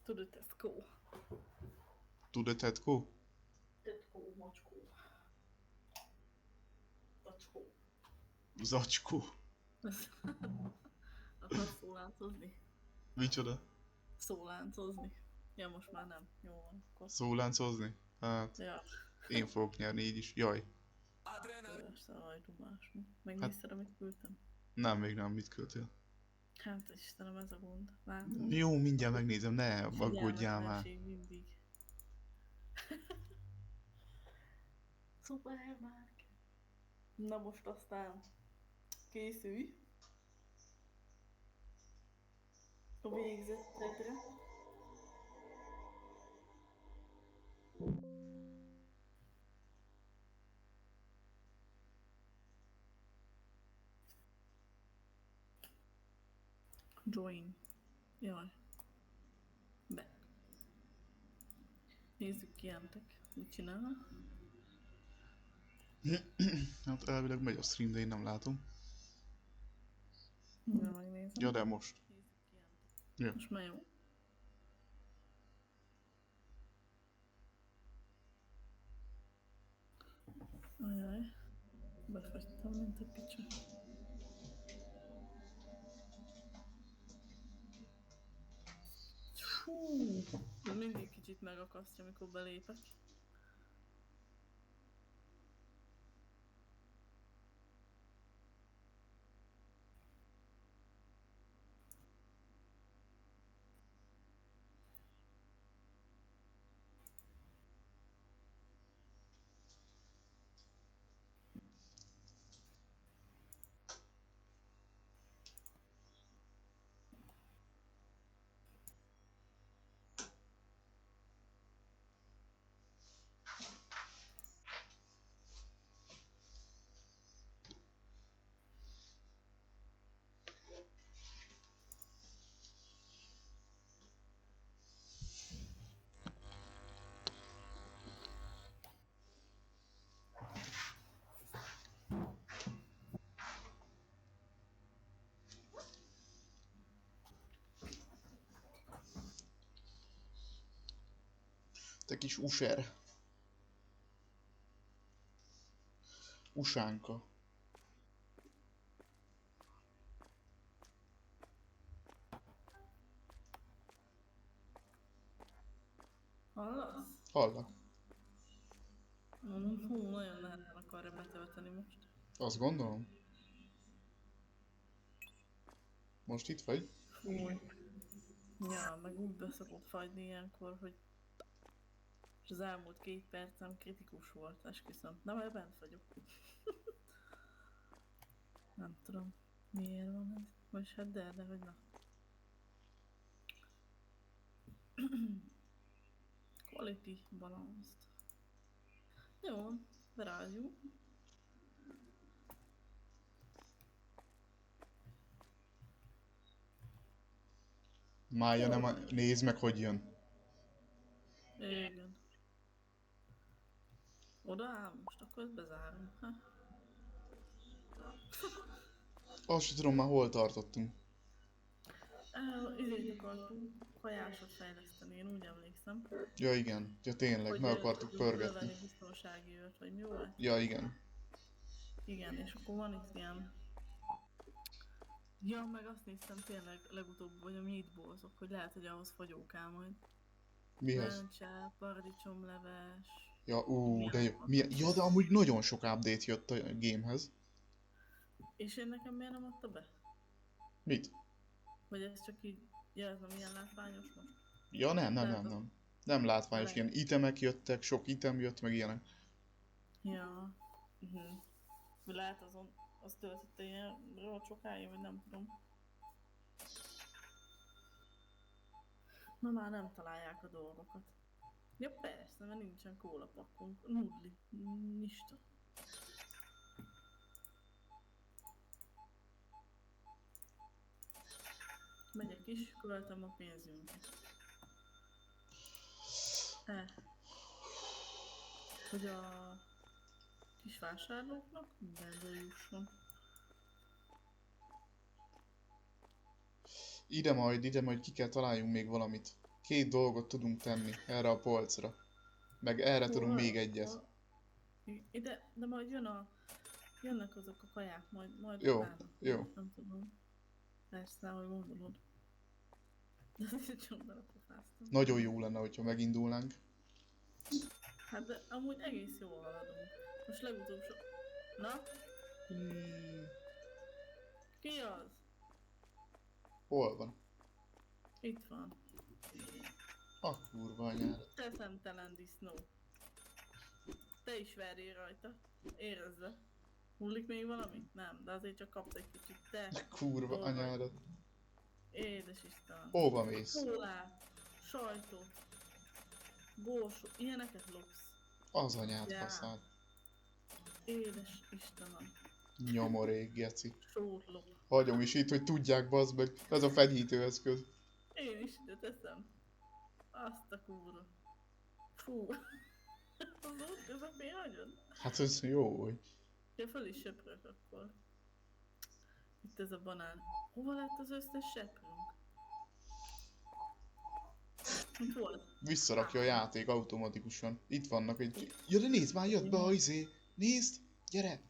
Tudod, Tesco. Tudod, Tetko? Tetco, macskó. Zacskó. Zacskó. Akarsz szóláncozni? Micsoda? Szóláncozni? Ja, most már nem. Jó van, akkor. Szóláncozni? Hát, Ja, én fogok nyerni így is. Jaj. ezt a hajtumás. Hát, Megnézted, amit küldtem? nem, még nem, mit küldtél? Hát Istenem, ez a gond. Látod? Jó, mindjárt megnézem, ne aggódjál már. Figyelmetlenség mindig. Szupermarket. Na most aztán készülj a végzetedre. Join. Jaj. Be. Nézzük ki entek. Mit csinál? Hát elvileg megy a stream, de én nem látom. Na, megnézem. Ja, de most. Nézzük ki entek. Ja. Most már jó. Ajaj. Befagytam, mint a picsa. Fú, mindig kicsit megakasztja, amikor belépek. Te kis user. Usánka. Hallasz? Hallak. Hú, nagyon nehezen akarja betölteni most. Azt gondolom. Most itt vagy? Fúj. Ja, meg úgy beszokott fagyni ilyenkor, hogy és az elmúlt 2 percem kritikus volt, esküszöm. Nem, mert bent vagyok. Nem tudom, miért van ez. Vagyis hát de hogy na. Quality balanced. Jó, berágyunk. Mája nem, nézd meg, hogy jön. Igen. Oda áll most, akkor ezt bezárom. Ha? Azt sem tudom már, hol tartottunk. Izét akartunk kajásot fejleszteni, én úgy emlékszem. Ja, igen. Ja, tényleg, meg akartuk Tudjuk pörgetni. fölvenni biztonsági őrt, vagy mi volt? Ja, igen. Igen, és akkor van itt ilyen... Ja, meg azt néztem tényleg legutóbb, hogy a meatballsok, hogy lehet, hogy ahhoz fagyó kell majd. Mihez? Lencse, paradicsomleves... Ja, de jó. Milyen? Ja, de amúgy nagyon sok update jött a gamehez. És én nekem miért nem adta be? Mit? Vagy ez csak így... Ja, ez nem ilyen látványos most? Ja, Lehet, nem. Nem látványos, lehet. ilyen itemek jöttek, sok item jött, meg ilyenek. Ja. Lehet azon... Az töltötte ilyen rohadt sokáig, vagy nem tudom. Na már nem találják a dolgokat. Ja persze, mert nincsen kólapakkunk. Nudli. Nista. Megyek is, költöm a pénzünket. Hogy a kis vásárlóknak mindenből jusson. Ide majd ki kell találjunk még valamit. 2 dolgot tudunk tenni erre a polcra. Meg erre tudunk még egyet. Ide, de majd jönnek azok a kaják, majd Jó, utána. jó. Nem tudom. Persze, ahogy gondolod. De azért csak belepofáztam. Nagyon jó lenne, hogyha megindulnánk. Hát de amúgy egész jól haladunk. Most legutóbb Na? Ki az? Hol van? Itt van. A kurva anyára. Te szemtelen disznó. Te is verjél rajta. Érezd le. Hullik még valami? Nem, de azért csak kapsz egy kicsit. Te. Kurva Hol vagy? anyára. Édes Istenem. Hova mész? Kólát, sajtot, borsó, ilyeneket lopsz. Az anyád Ja. faszát. Édes Istenem. Nyomorék, geci. Sót lop. Hagyom is itt, hogy tudják, bazd meg. Ez a fenyhítőeszköz. Én is ide teszem. Azt a kurva. Fú. Az út közepén hagyod? Hát ez jó, hogy... Ja, föl is söprök akkor. Itt ez a banán. Hova lett az összes seprünk? Itt volt. Visszarakja a játék automatikusan. Itt vannak egy... Ja, de nézd már, jött be a izé. Nézd, gyere.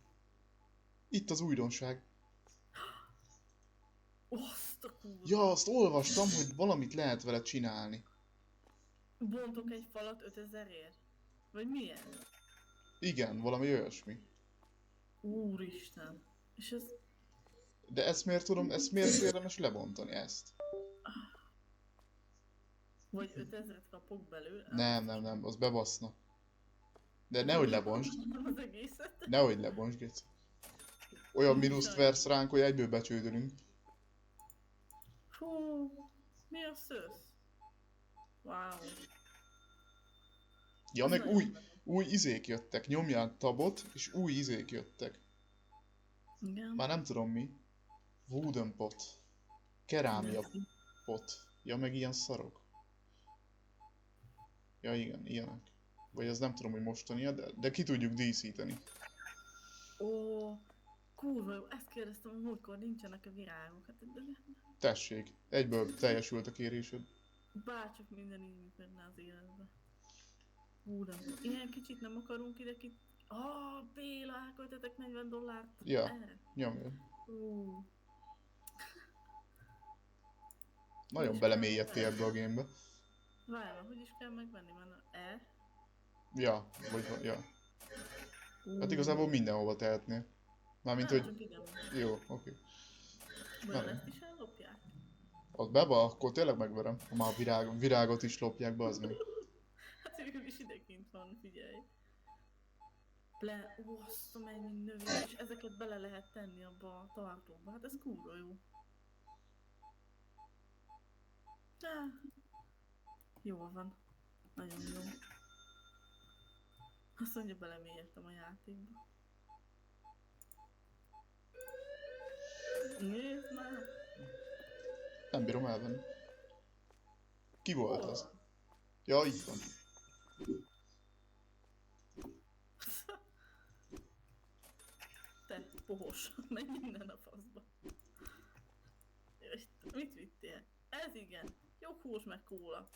Itt az újdonság. Azt a kurva. Ja, azt olvastam, hogy valamit lehet vele csinálni. Bontok egy falat 5000-ért? Vagy milyen? Igen, valami olyasmi. Úristen. És ez... De ezt miért tudom, ezt miért érdemes lebontani ezt? Vagy 5000-et kapok belőle? Nem, az bebaszna. De nehogy lebontsd. Az egészet? Nehogy lebontsd, geci. Olyan mínuszt versz ránk, hogy egyből becsődölünk. Hú, mi a szősz? Wow. Ja, meg új izék jöttek. Nyomjál tabot, és új izék jöttek. Igen. Már nem tudom mi. Wooden pot. Kerámia pot. Ja, meg ilyen szarok. Ja, igen, ilyenek. Vagy az nem tudom, hogy mostania, de ki tudjuk díszíteni. Ó, kurva jó, ezt kérdeztem a múltkor, nincsenek a virágok. Hát, de Tessék, egyből teljesült a kérésed. bárcsak minden így működne az életben. Hú, de ilyen kicsit nem akarunk ide ki... Béla, elköltetek $40. Ja. Erre. Nyomjad. Hú. Nagyon belemélyedtél ebbe a gamebe. Várj, hogy is kell megvenni, mert Ja, vagy ja. Hú. Hát igazából mindenhova tehetnél. Mármint, Nem, hogy... csak ide van. Jó, oké. Vajon Nem. ezt is ellopják? Az beba, akkor tényleg megverem. Ha már virágot is lopják be, az meg. Hát végül is idekint van, figyelj. Azt a mennyi növény, és ezeket bele lehet tenni abba a tartóba. Hát ez kurva jó. Jól van. Nagyon jó. Azt mondja, belemélyedtem a játékba. Nézd már! Nem bírom elvenni. Ki volt az? Ja, itt van. Te, pohos, menj minden a faszba. Mit vittél? Ez igen. Jó hús meg kóla.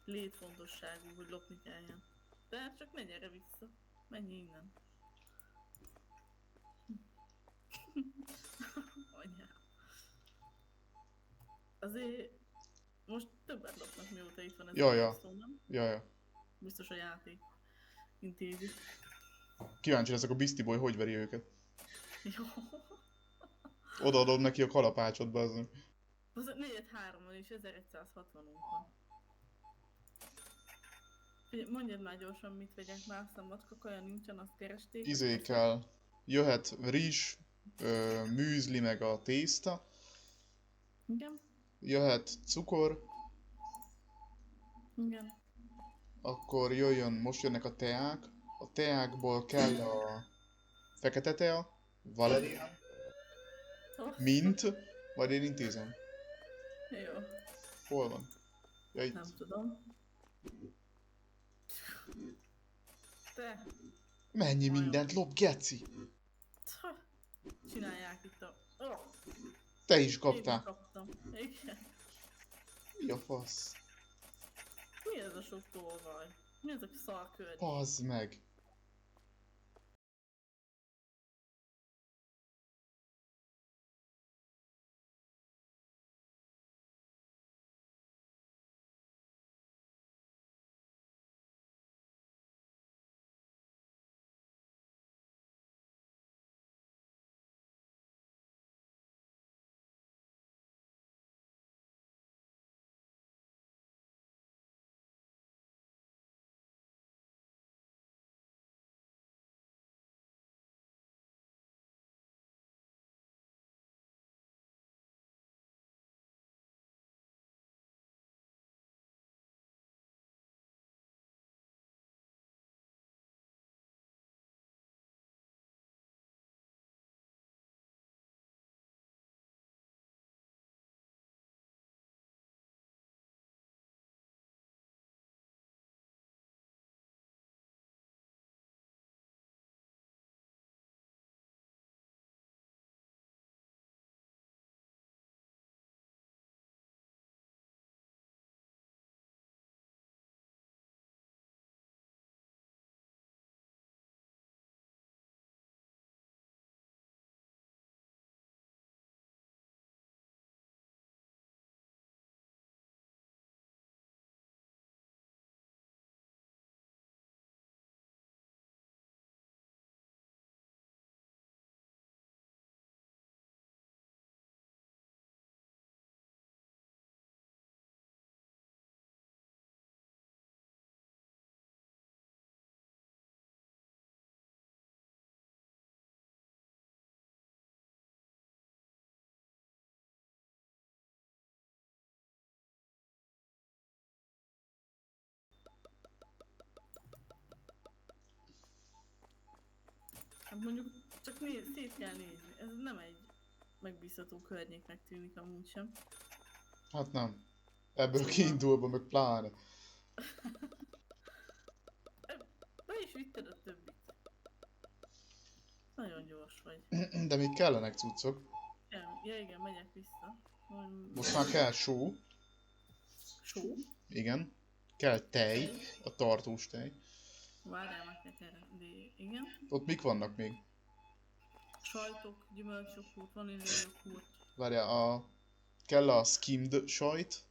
Létfontosságú, hogy lopni kelljen. De csak menj erre vissza. Menj innen. Anyám. Azért most többet lopnak, mióta itt van ez Ja. a szó, nem? Ja. Biztos a játék intézi. Kíváncsi leszek a Beastie Boy, hogy veri őket. Jó. Odaadom neki a kalapácsot, bazdmeg. Az 4-3-on és 1160-on van. Figyelj, mondjad már gyorsan, mit vegyek már, aztán macska kaja nincsen, azt keresték. Izé kell. Jöhet rizs, műzli meg a tészta. Igen? Jöhet cukor. Igen. Akkor most jönnek a teák. A teákból kell a fekete tea, valerián, mint, majd én intézem. Jó. Hol van? Ja, itt. Nem tudom. Te. Mennyi mindent lop, geci! Csinálják itt a... Te is Én kaptál. kaptam. Igen. Mi a fasz? Mi ez a sok tolvaj? Mi ez a szarkörny? Bazd meg. Hát mondjuk csak szét kell nézni. Ez nem egy megbízható környéknek tűnik amúgy sem. Hát nem. Ebből kiindulva meg pláne. Be is vitted a többit. Nagyon gyors vagy. De még kellenek cuccok. Ja igen, megyek vissza. Most már kell só. Só? Igen. Kell tej. A tartós tej. Várjál meg erre. De igen. Ott mik vannak még? Sajtok, gyümölcsjoghurt, vaníliajoghurt. Várjál, kell a skimmed sajt.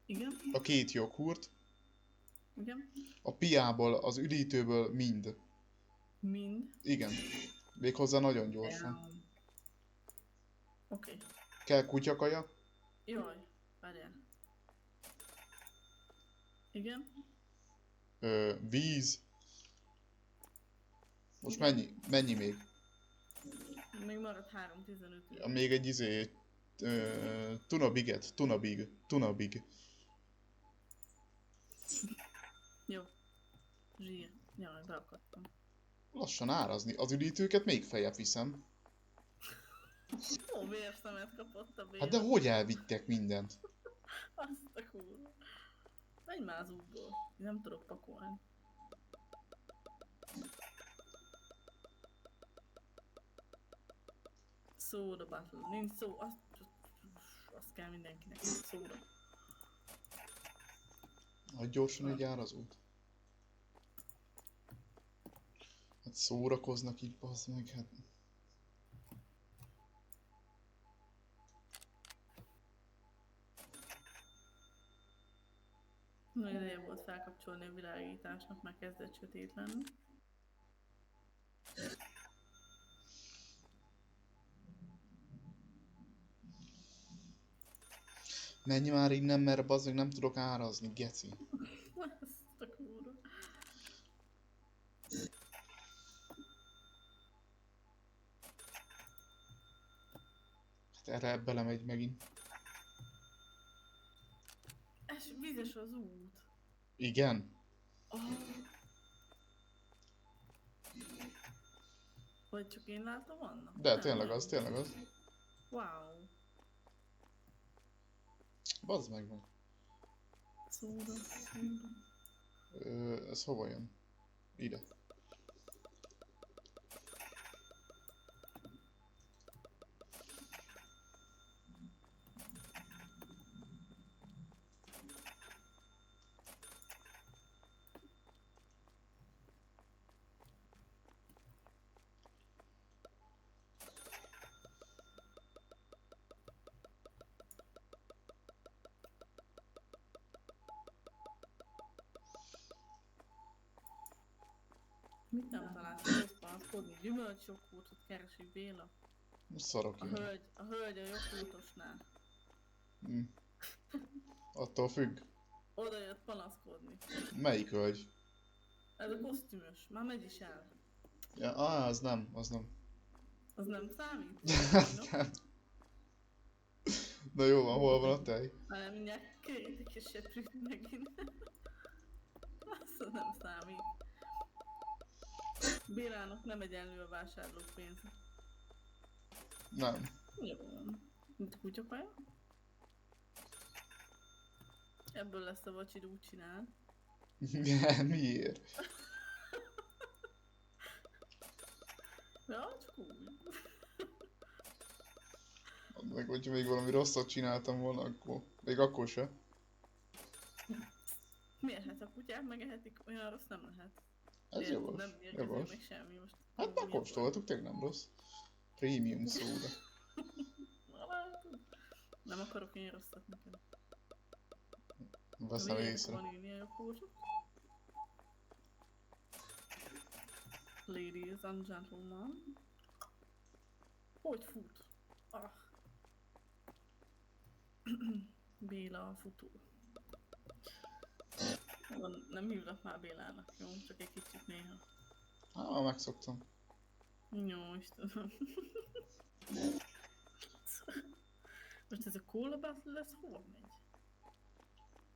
Igen. A 2 joghurt. Igen. A piából, az üdítőből mind. Mind. Igen. Méghozzá nagyon gyorsan. Oké. Kell kutyakaja. Jaj, várjál. Igen. Víz. Most Igen. mennyi még? Még maradt 3:15. Ja, még egy tunabiget. Tunabig. Jó. Zsír. Jaj, beakadtam. Lassan árazni. Az üdítőket még feljebb viszem. Ó, vérszemet kapott a bér. Hát de hogy elvittek mindent? Azt a kurva. Menj már az útból. Nem tudok pakolni. Soda battle. Nincs szó. Azt kell mindenkinek. Soda. Hogy gyorsan egy árazót. Hát szórakoznak itt, bazd meg, hát... Nagy ideje volt felkapcsolni a világításnak, már kezdett sötét lenni. Menj már innen, mert bazd meg nem tudok árazni, geci. Azt a kurva. Hát erre belemegy megint. És vízes az út. Igen? Oh. Vagy csak én látom annak? De Nem, tényleg nem. az, tényleg az. Wow. Bazd meg meg. Szóda. Ez hova jön? Ide. Mit nem találsz? Jössz panaszkodni? Gyümölcsjogkurtot keresi Béla. Szarok én. A hölgy a jogkurtosnál. Hm. Attól függ. Oda jött panaszkodni. Melyik hölgy? Ez a kosztümös. Már megy is el. Ja, az nem, az nem. Az nem számít? Nem. Na jó van, hol van a tej? Hanem mindjárt kérjétek és seprűt megint. Az nem számít. Bélának nem egyenlő a vásárlópénz. Nem. Jó van. Mint kutyapaja? Ebből lesz a vacsid úgy csinál. Miért? Ja, csak úgy. Meg hogyha még valami rosszat csináltam volna, akkor... Még akkor se. Miért? Hát a kutyák megehetik, olyan rossz nem lehet. Ez Érted, jogos. nem mérgező Jogos. meg semmi most. Hát megkóstoltuk, tényleg nem rossz. Premium szóda. Nem akarok én rosszat neked. Veszem észre. Vanília jogurtot. Ladies and gentlemen. Hogy fut? Ah. Béla a futó. Nem hívlak már Bélának, jó? Csak egy kicsit néha. Megszoktam. Jó, Istenem. Most ez a Cola Battle lesz hol megy?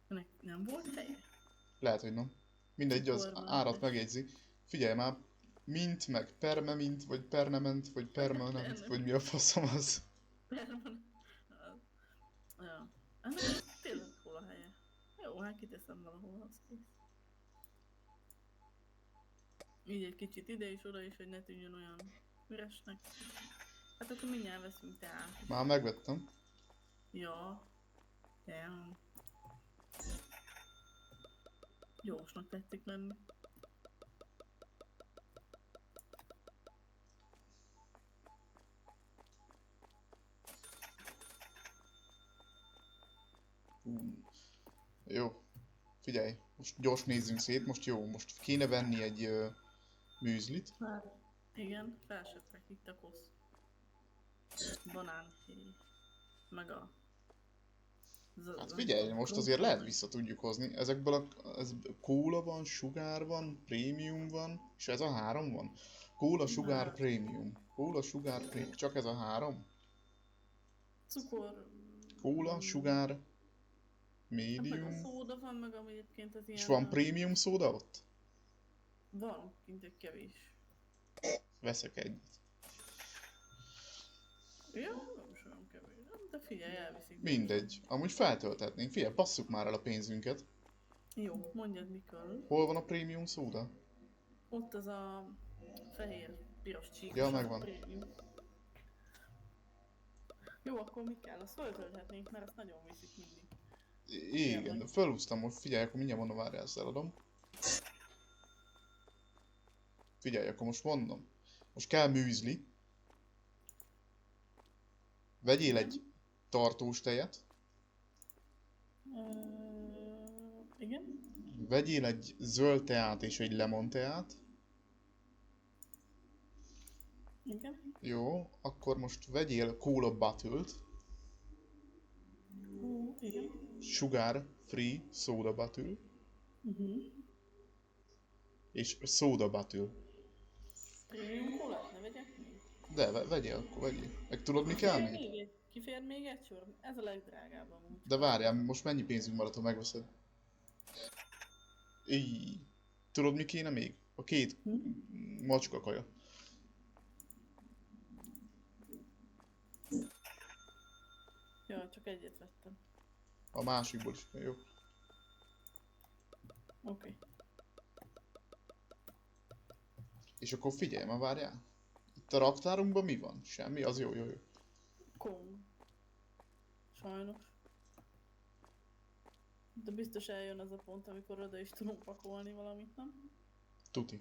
Ennek nem volt helye? Lehet, hogy nem. Mindegy, az Akkor már árat egy- megjegyzi. Figyelj már, mint, meg permement, vagy permanent, vagy permanent, vagy mi a faszom az. Ja. Ennek tényleg hol a helye? Jó, hát kiteszem valahol, az kész. Így egy kicsit ide és oda is, hogy ne tűnjön olyan üresnek. Hát akkor mindjárt veszünk teát. Már megvettem. Ja. Damn. Gyorsnak tették lenni. Jó. Figyelj, most gyors nézzünk szét, most jó, most kéne venni egy műzlit. Már. Igen, felsettek itt a kosz. Banánhéj. Meg a... Hát figyelj, most azért lehet vissza tudjuk hozni. Ezekből ez kóla van, sugár van, prémium van, és ez a három van. Kóla, sugár, prémium. Kóla, sugár, prémium. Csak ez a három? Cukor... Kóla, sugár, Hát meg a medium. szóda van, meg ami egyébként az ilyen... És van prémium szóda ott? Van, kint egy kevés. Veszek egyet. Ja, nem is olyan kevés. De figyelj, elviszik. Mindegy. Amúgy feltölthetnénk. Figyelj, passzuk már el a pénzünket. Jó, mondjad mikor. Hol van a prémium szóda? Ott az a fehér, piros csík. Ja, megvan. Jó, akkor mi kell? Azt föltölthetnénk, mert azt nagyon viszik mindig. Igen, de felúsztam most. Figyelj, akkor mindjárt mondom, várjál, ezt eladom. Figyelj, akkor most mondom. Most kell műzli. Vegyél egy tartós tejet. Igen? Vegyél egy zöld teát és egy lemon teát. Igen? Jó, akkor most vegyél Cola Battle-t. Igen? Sugar Free Soda Battle. És Soda Battle. Premium kólát ne vegyek még? De vegyél, akkor vegyél. Meg tudod mi kell még? Kifér még egy sor? Ez a legdrágább amúgy. De várjál, most mennyi pénzünk maradt, ha megveszed? Így. Tudod mi kéne még? A két macska kaja. Ja, csak egyet vettem. A másikból is. Jó. Oké. És akkor figyelj, már várjál. Itt a raktárunkban mi van? Semmi? Az jó, jó, jó. Kom. Sajnos. De biztos eljön az a pont, amikor oda is tudunk pakolni valamit, nem? Tuti.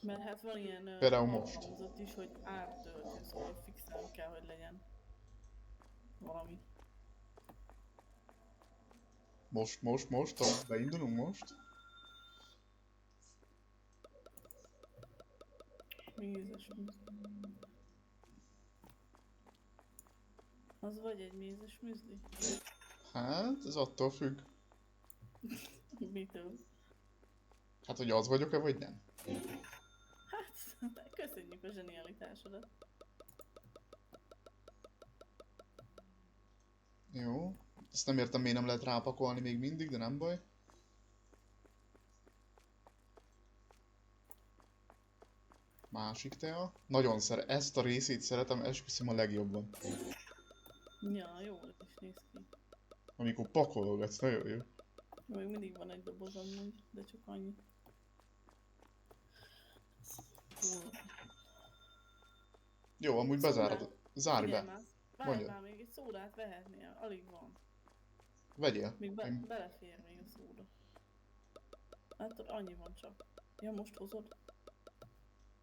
Mert hát van ilyen Például most. alkalmazott is, hogy ártöltő, szóval fixen kell, hogy legyen valami. Most, beindulunk most. Mézes műzli. Az vagy egy mézes műzli? Hát, ez attól függ. Mitől? Hát, hogy az vagyok-e, vagy nem. Hát, köszönjük a zsenialitásodat. Jó. Ezt nem értem, miért nem lehet rápakolni még mindig, de nem baj. Másik tea. Nagyon ezt a részét szeretem, esküszöm a legjobban. Ja, jól is néz ki. Amikor pakologatsz, nagyon jó. Még mindig van egy doboz amúgy, de csak annyi. Jó, amúgy bezárod. Zárj Figyelj be. már, várj Mondjad. már, még egy szódát vehetnél, alig van. Vegyél. Még belefér még a szóda. Látod, annyi van csak. Ja, most hozod?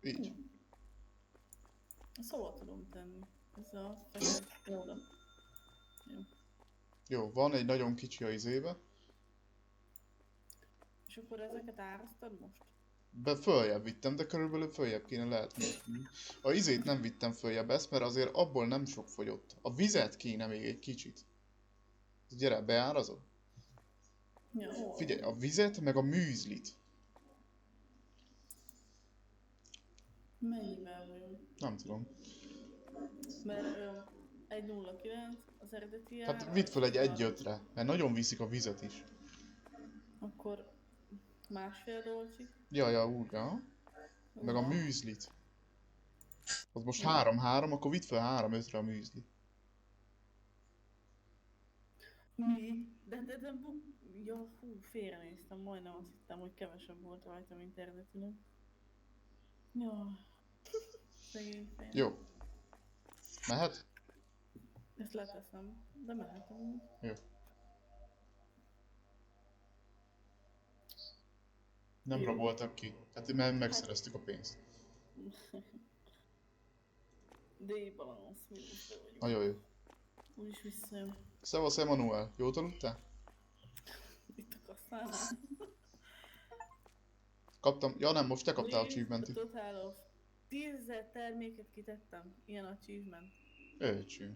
Így. Szóval tudom tenni. Ez a fekete oda. Jó. Jó, van egy nagyon kicsi a izébe. És akkor ezeket árasztad most? Följebb vittem, de körülbelül följebb kéne lehet még. A izét nem vittem följebb ezt, mert azért abból nem sok fogyott. A vizet kéne még egy kicsit. Gyere, beárazod? Ja, hol? Figyelj, a vizet meg a műzlit. Mennyivel vagyunk? Nem tudom. Mert 1,09 az eredeti Hát ára. vidd föl egy 1,5-re, mert nagyon viszik a vizet is. Akkor másfél dolcsi. Ja, úgy, ja. Meg a műzlit. Az most 3-3, akkor vidd föl 3-5-re a műzlit. Mi? De ja, hú, félrenéztem, majdnem azt hittem, hogy kevesebb volt rajta, mint eredetileg. Ja. Szegény fej. Jó. Mehet? Ezt leteszem, de mehetem. Jó. Nem Jó. raboltak ki. Hát megszereztük a pénzt. D-balansz, mínuszba vagyunk. Nagyon jó. Úgyis visszajön. Szevasz, Emanuel. Jót aludtál? Itt a kasszánál. Kaptam. Ja nem, most te kaptál achievementit. Totál off. 10 000 terméket kitettem. Ilyen achievement. Öcsű.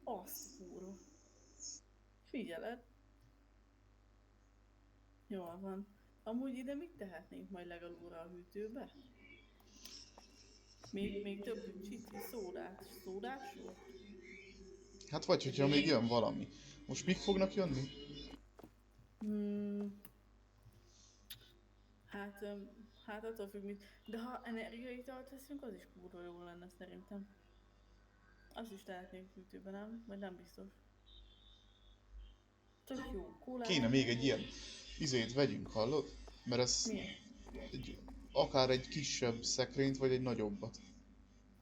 Azt kurva. Figyeled. Jól van. Amúgy ide mit tehetnénk majd legalulra a hűtőbe? Még több csitli, szódás volt? Hát vagy, hogyha még jön valami. Most mik fognak jönni? Hát attól függ, mit. De ha energiaitalt veszünk, az is kurva jó lenne szerintem. Azt is tehetnénk hűtőben, nem? Vagy nem biztos. Tök jó, kólát. Kéne még egy ilyen izét vegyünk, hallod? Mert ez akár egy kisebb szekrényt, vagy egy nagyobbat.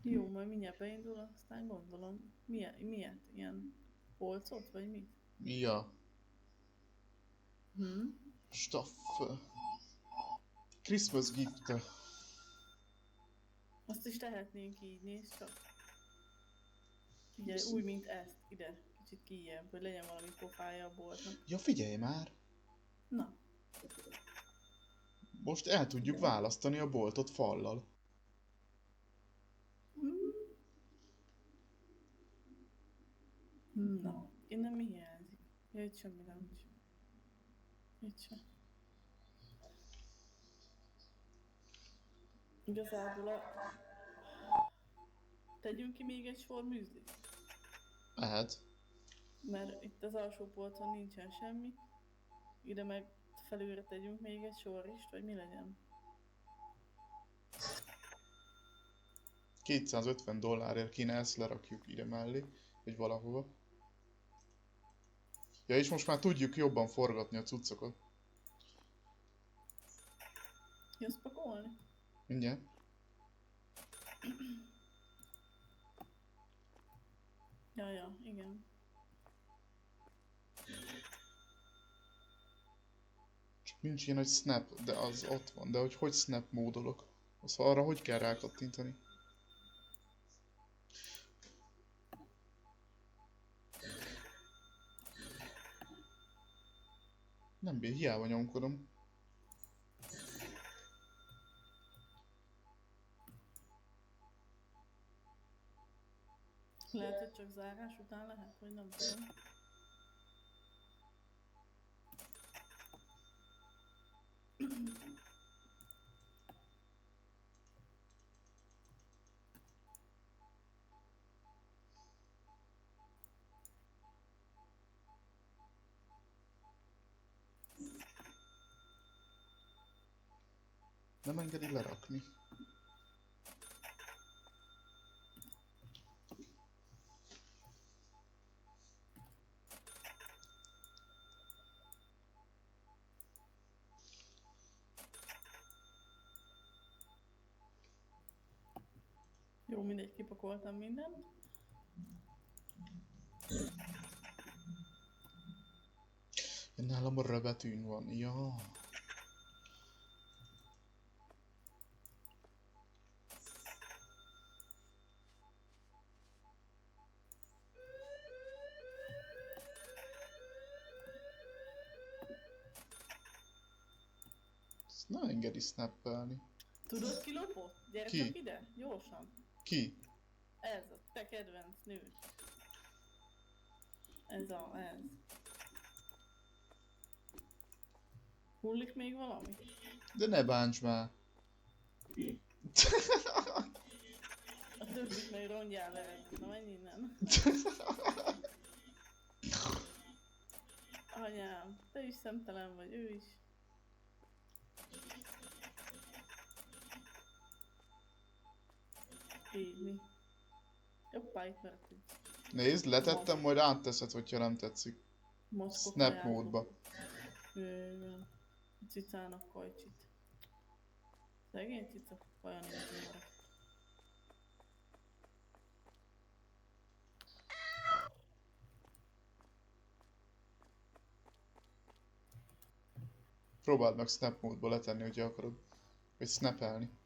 Jó, majd mindjárt beindul, aztán gondolom. Miért? Ilyen polcot, vagy mit? Ja. Staff. Christmas gift. Azt is tehetnénk így, nézd csak. Figyelj, úgy, mint ezt, ide. Kicsit kijjebb, hogy legyen valami pofája a boltnak. Ja, figyelj már! Na. Most el tudjuk választani a boltot fallal. Na, innen mi hiányzik? Ja, itt semmi nincs. Itt sem. Igazából tegyünk ki még egy sor műzlit? Lehet. Mert itt az alsó polcon nincsen semmi. Ide meg felülre tegyünk még egy sorrist, vagy mi legyen? $250 kéne, ezt lerakjuk ide mellé, vagy valahova. Ja, és most már tudjuk jobban forgatni a cuccokat. Jössz pakolni? Mindjárt. Ja, igen. Csak nincs ilyen, hogy snap, de az ott van. De hogy snap módolok? Az arra hogy kell rákattintani? Nem bír, hiába nyomkodom. Lehet, hogy csak zárás után lehet, vagy nem tudom. Nem engedi lerakni. Jó, mindegy, kipakoltam mindent. Nálam a R betűn van, ja. Ezt nem engedi snappelni. Tudod, ki lopott? Gyere Ki? csak ide, gyorsan. Ki? Ez a te kedvenc nőd. Ez. Hullik még valami? De ne bánts már. A többit meg rongyál le. Na menj innen. Anyám, te is szemtelen vagy, ő is. Így mi? Jobbá, itt mehetünk. Nézd, letettem, majd átteszed, hogyha nem tetszik. Maszkot Snap ajánlom. módba. Jön. A cicának kajcsit. Szegény cica, kaja nincs maradt. Próbáld meg snap módba letenni, hogyha akarod. Vagy snapelni.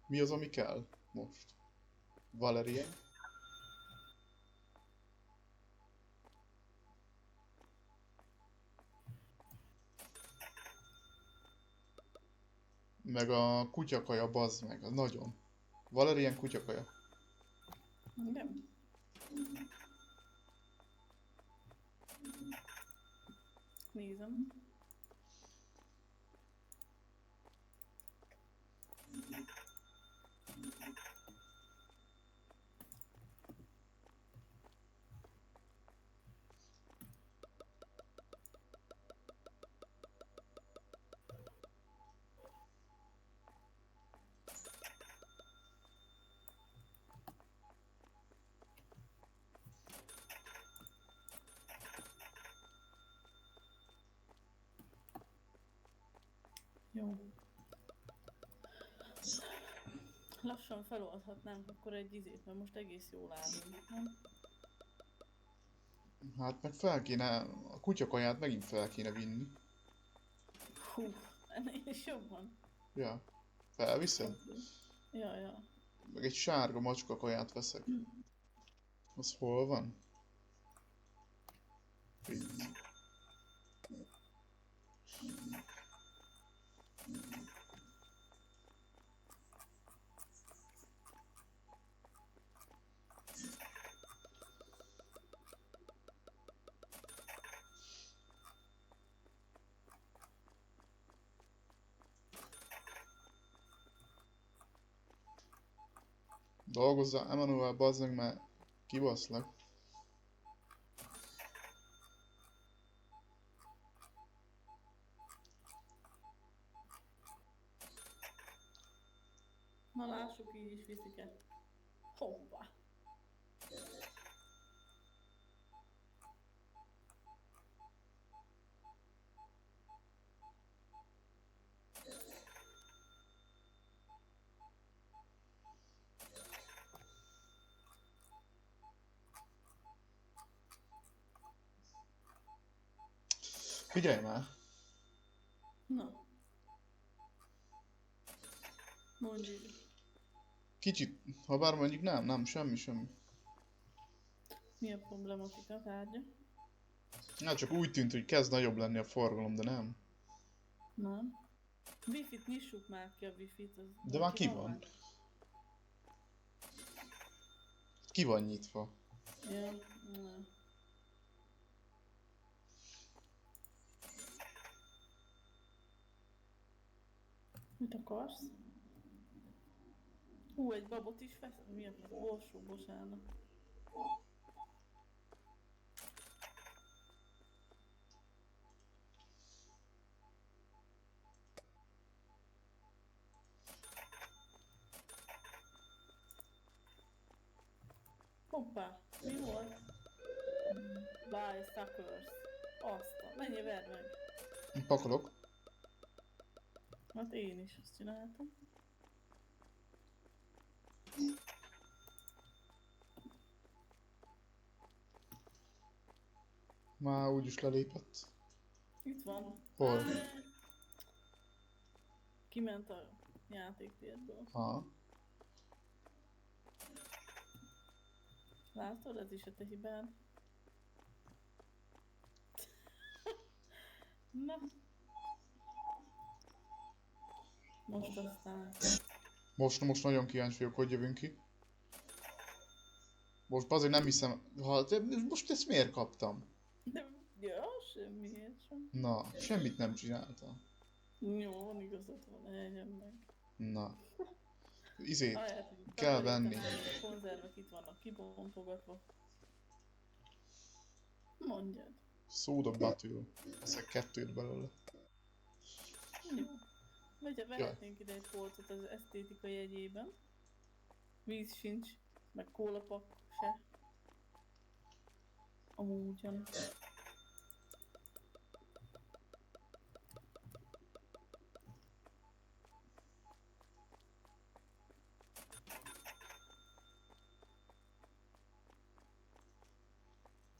Mi az, ami kell most? Valerian? Meg a kutyakaja, bazd meg, az nagyon. Valerian kutyakaja. Igen. Nézem. Jó. Lassan feloldhatnánk akkor egy izét, mert most egész jól állunk, nem? Hát meg fel kéne, a kutyakaját megint fel kéne vinni. Hú, ennél is jobban. Ja. Felviszed? Ja. Meg egy sárga macska kaját veszek. Az hol van? Így. Dolgozzál, Emanuel, bazd meg, mert kibaszlak. Na lássuk, így is viszik-e. Hoppá. Figyelj már! Na. Mondj így. Kicsit, ha bár mondjuk nem, semmi. Mi a problematika tárgya? Hát csak úgy tűnt, hogy kezd nagyobb lenni a forgalom, de nem. Nem. Wi-Fi-t nyissuk már ki a Wi-Fi-t. De már ki van. Ki van nyitva. Ja, nem. Mit akarsz? Egy babot is vesz? Mi a borsó, bocsánat. Hoppá, mi volt? Buy suckers. Azt, mennyi verd meg? Pakolok. Hát én is azt csináltam. Már úgyis lelépett. Itt van. Hol? Kiment a játéktérből. Ha. Látod, ez is a te hibád. Na. Most aztán. Most nagyon kíváncsi vagyok, hogy jövünk ki. Most azért nem hiszem, most ezt miért kaptam? De ja, semmiért sem. Na, semmit nem csináltam. Jó, van igazad van, eljen meg. Na. Izét, Ahelyett, kell venni. A konzervek itt vannak kibontogatva. Mondjad. Soda Battle. Ezek kettőt belőle. Jó. Vehetnénk ide egy polcot az esztétika jegyében. Víz sincs, meg kólapak se. Amúgyan.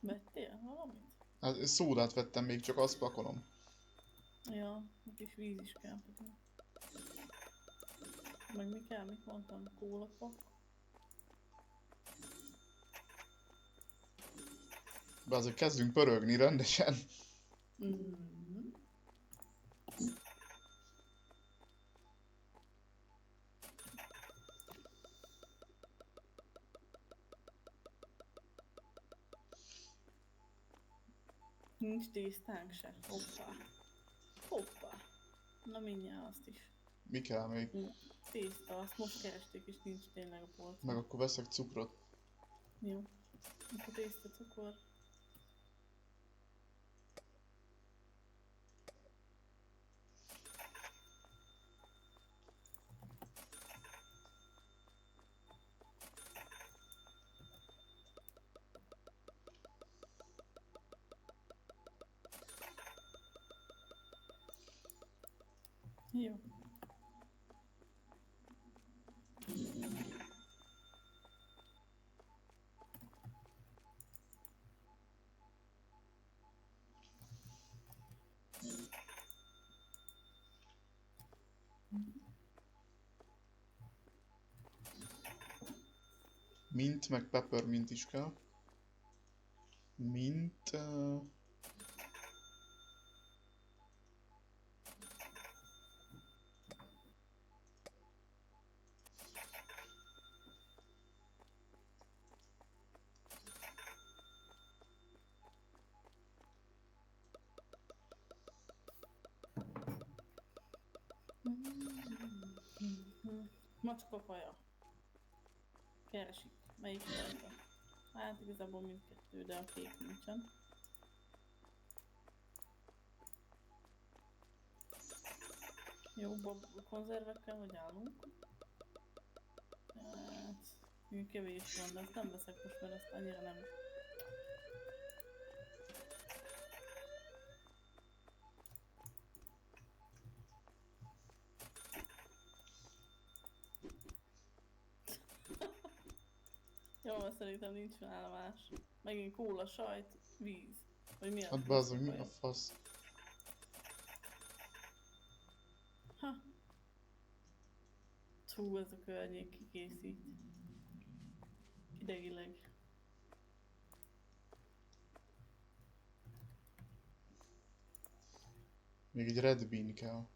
Vettél valamit? Hát szódát vettem, még csak azt pakolom. Ja, egy kis víz is kell. Meg mi kell, mit mondtam? Kólapak. De azért kezdünk pörögni rendesen. Mm-hmm. Nincs tésztánk se. Hoppá. Hoppá. Na mindjárt azt is. Mi kell még? Tészta, azt most keresték és nincs tényleg a polcon. Meg akkor veszek cukrot. Jó. Akkor tészta, cukor. Jó. Mint, meg peppermint is kell. Mint... Macskafaja. Keresik. Melyik fajta? Hát igazából mindkettő, de a kék nincsen. Jó, konzervekkel hogy állunk? Hát, kevés van, de ezt nem veszek most, mert ezt annyira nem. Jó, mert szerintem nincs nála más. Megint kóla, sajt, víz. Vagy mi a? Hát bazzag, mi a fasz? Ha. Hú, ez a környék kikészít. Idegileg. Még egy Red Bean kell.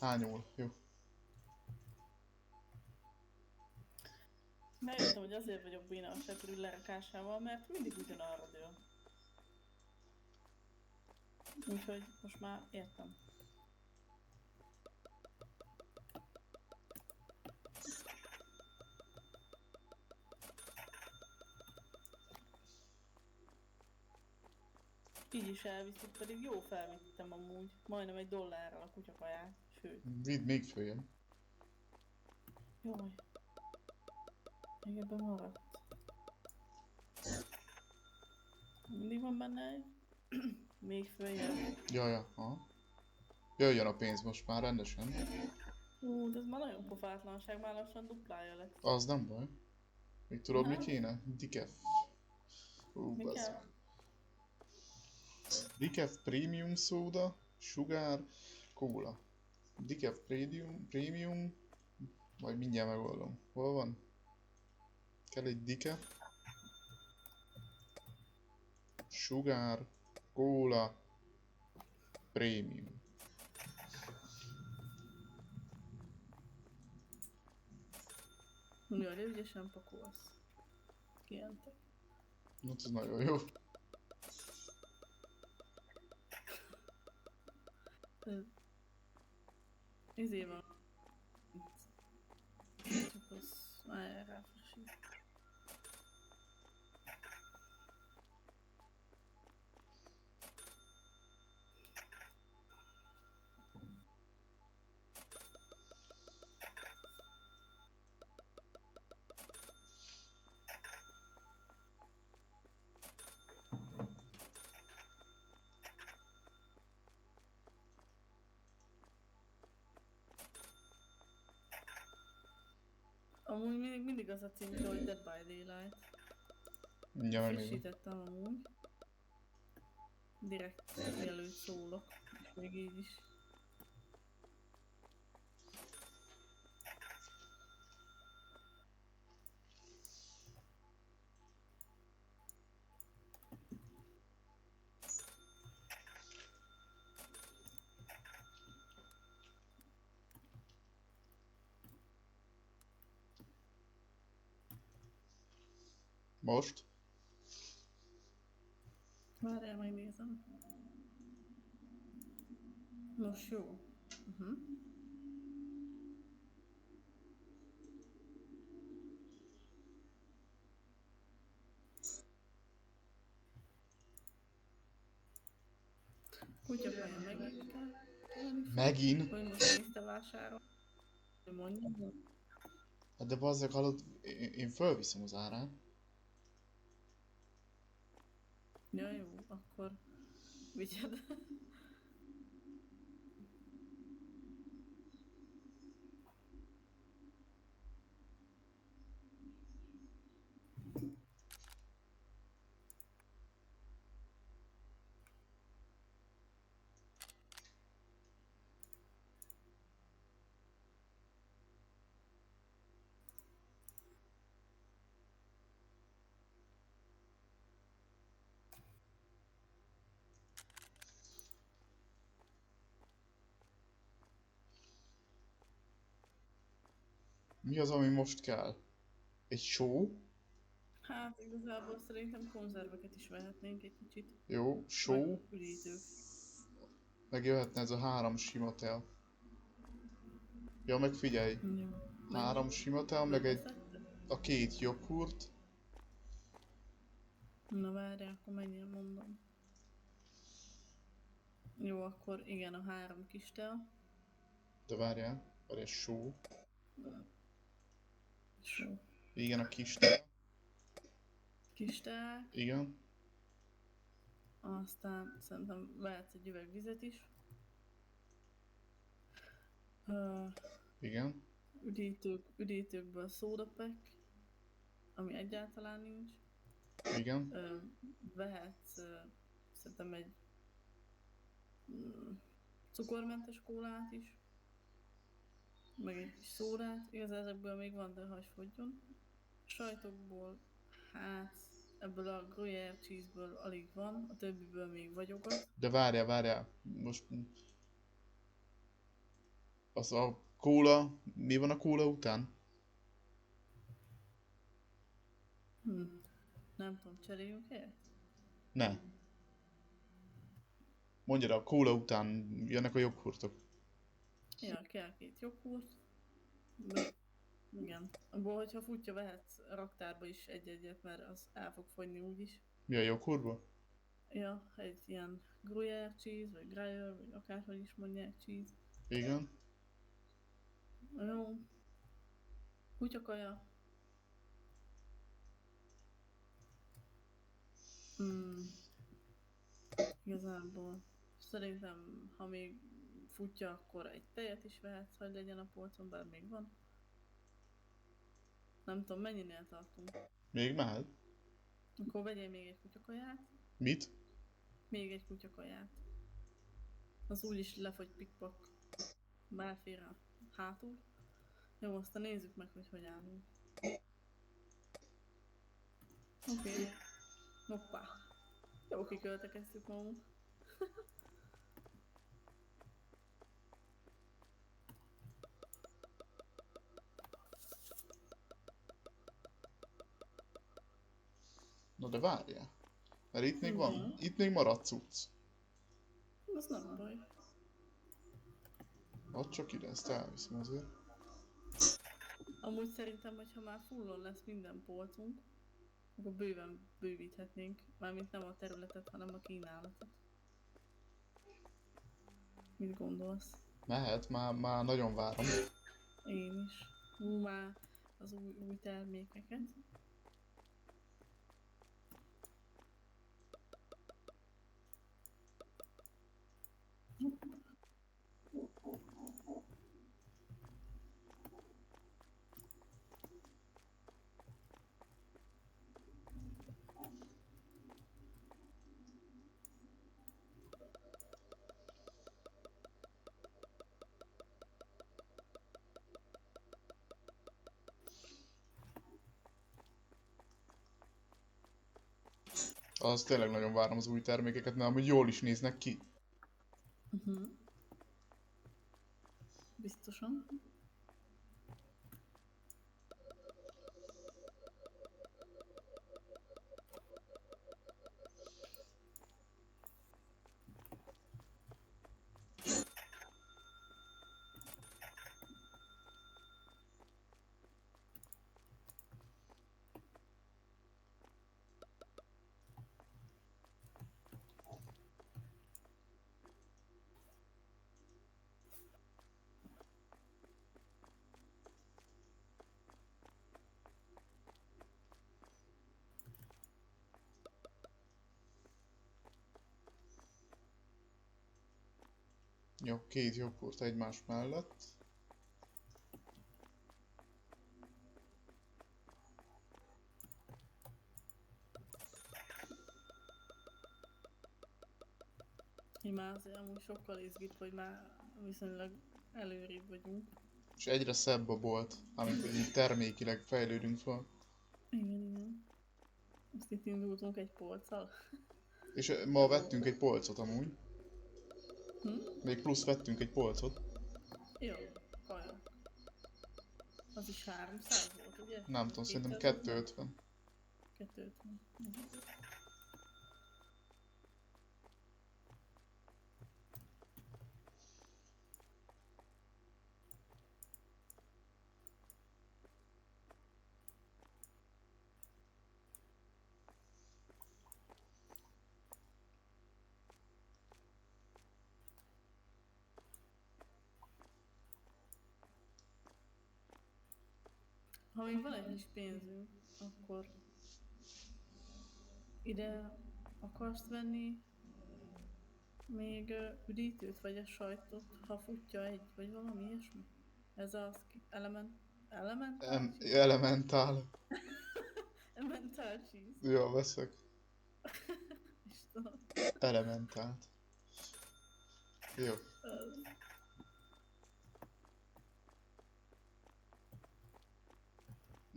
Hányul? Jó. Megjöttem, hogy azért vagyok béna a seprű lerakásával, mert mindig ugyanarra dől. Úgyhogy most már értem. Így is elviszük, pedig jó felvittem amúgy. Majdnem $1 a kutyakaját, sőt. Vidd még följebb. Jaj. Még ebben maradt. Mindig van benne egy. Még följebb. Jaja, aha. Jöjjön a pénz most már rendesen. De ez már nagyon pofátlanság, már lassan duplája lett. Az nem baj. Még tudod Nem? mi kéne? Decaf. Mi Bazd kell? meg. Decaf Premium Soda, Sugar, Cola. Decaf Premium, majd mindjárt megoldom. Hol van? Kell egy Decaf. Sugar, Cola, Premium. Jaj, de ügyesen pakolsz. Kijelentek. Hát ez nagyon jó. Izé van. Csak az már ráfrissít. Amúgy mindig az a cím, hogy Dead by Daylight. Mindjárt megnézem. Frissítettem amúgy. Direkt mielőtt szólok. És még így is. Most? Várjál, megnézem. Nos, jó. Kutyakaja megint kell. Megint? Hogy most nézte vásárol. Mondja. Hát de bazzeg hallod, én fölviszem az árát. Ja, jó, akkor vigyed. Mi az, ami most kell? Egy só? Hát igazából szerintem konzerveket is vehetnénk egy kicsit. Jó, só. Meg üdítők. Meg jöhetne ez a 3 sima tea. Ja, meg figyelj. Jó. 3 sima tea, meg egy, Beszedted? a 2 joghurt. Na várjál, akkor mennyire mondom. Jó, akkor igen, a 3 kis tea. De várjál, várjál, só. Só. Igen, a kis tea. Kis tea. Igen. Aztán szerintem vehetsz egy üveg vizet is. Igen. Üdítőkből szódapack, ami egyáltalán nincs. Igen. Vehetsz szerintem egy cukormentes kólát is. Meg egy kis szódát. Igaz, ezekből még van, de hagyj fogjon. Sajtokból, hát ebből a gruyère cheese-ből alig van, a többiből még vagyogat. De várjál. Most... Az a kóla... Mi van a kóla után? Nem tudom, cseréljünk el? Ne. Mondja, a kóla után jönnek a joghurtok. Ja, kell 2 joghurt. De, igen. Abból, hogyha futja, vehetsz a raktárba is egy-egyet, mert az el fog fogyni úgyis. Mi a joghurtba? Ja, egy ilyen gruyère cheese, vagy gruyère, vagy akárhogy is mondják cheese. Igen. Jó. Kutyakaja. Igazából szerintem, ha még futja, akkor egy tejet is vehetsz, hogy legyen a polcon, bár még van. Nem tudom, mennyinél tartunk. Még mehet? Akkor vegyél még egy kutyakaját. Mit? Még egy kutyakaját. Az úgyis lefogy pikpak. Már fér a hátul. Jó, aztán nézzük meg, hogy állunk. Oké. Hoppá. Jó, kiköltekeztük magunk. Na de várjál. Mert itt még van. Itt még maradt cucc. Az nem baj. Add csak ide, ezt elviszem azért. Amúgy szerintem, hogyha már fullon lesz minden polcunk, akkor bőven bővíthetnénk. Mármint nem a területet, hanem a kínálatot. Mit gondolsz? Mehet, már nagyon várom. Én is. Már az új termékeket. Az tényleg nagyon várom az új termékeket, mert amúgy jól is néznek ki. Biztosan. Jó, 2 joghurt egymás mellett. Én már azért amúgy sokkal izgít, hogy már viszonylag előrébb vagyunk. És egyre szebb a bolt, amit hogy így termékileg fejlődünk fel. Igen. Azt itt indultunk egy polccal. És ma vettünk egy polcot amúgy. Még plusz vettünk egy polcot. Jó, vajon. Az is 300 volt, ugye? Nem tudom, szerintem 250. 250. Ha még van egy kis pénzünk, akkor ide akarsz venni még üdítőt, vagy a sajtot, ha futja egy, vagy valami ilyesmi? Ez az elementál? Elementál. Elementál cheese. Jó, veszek. Istenem. Elementált. Jó.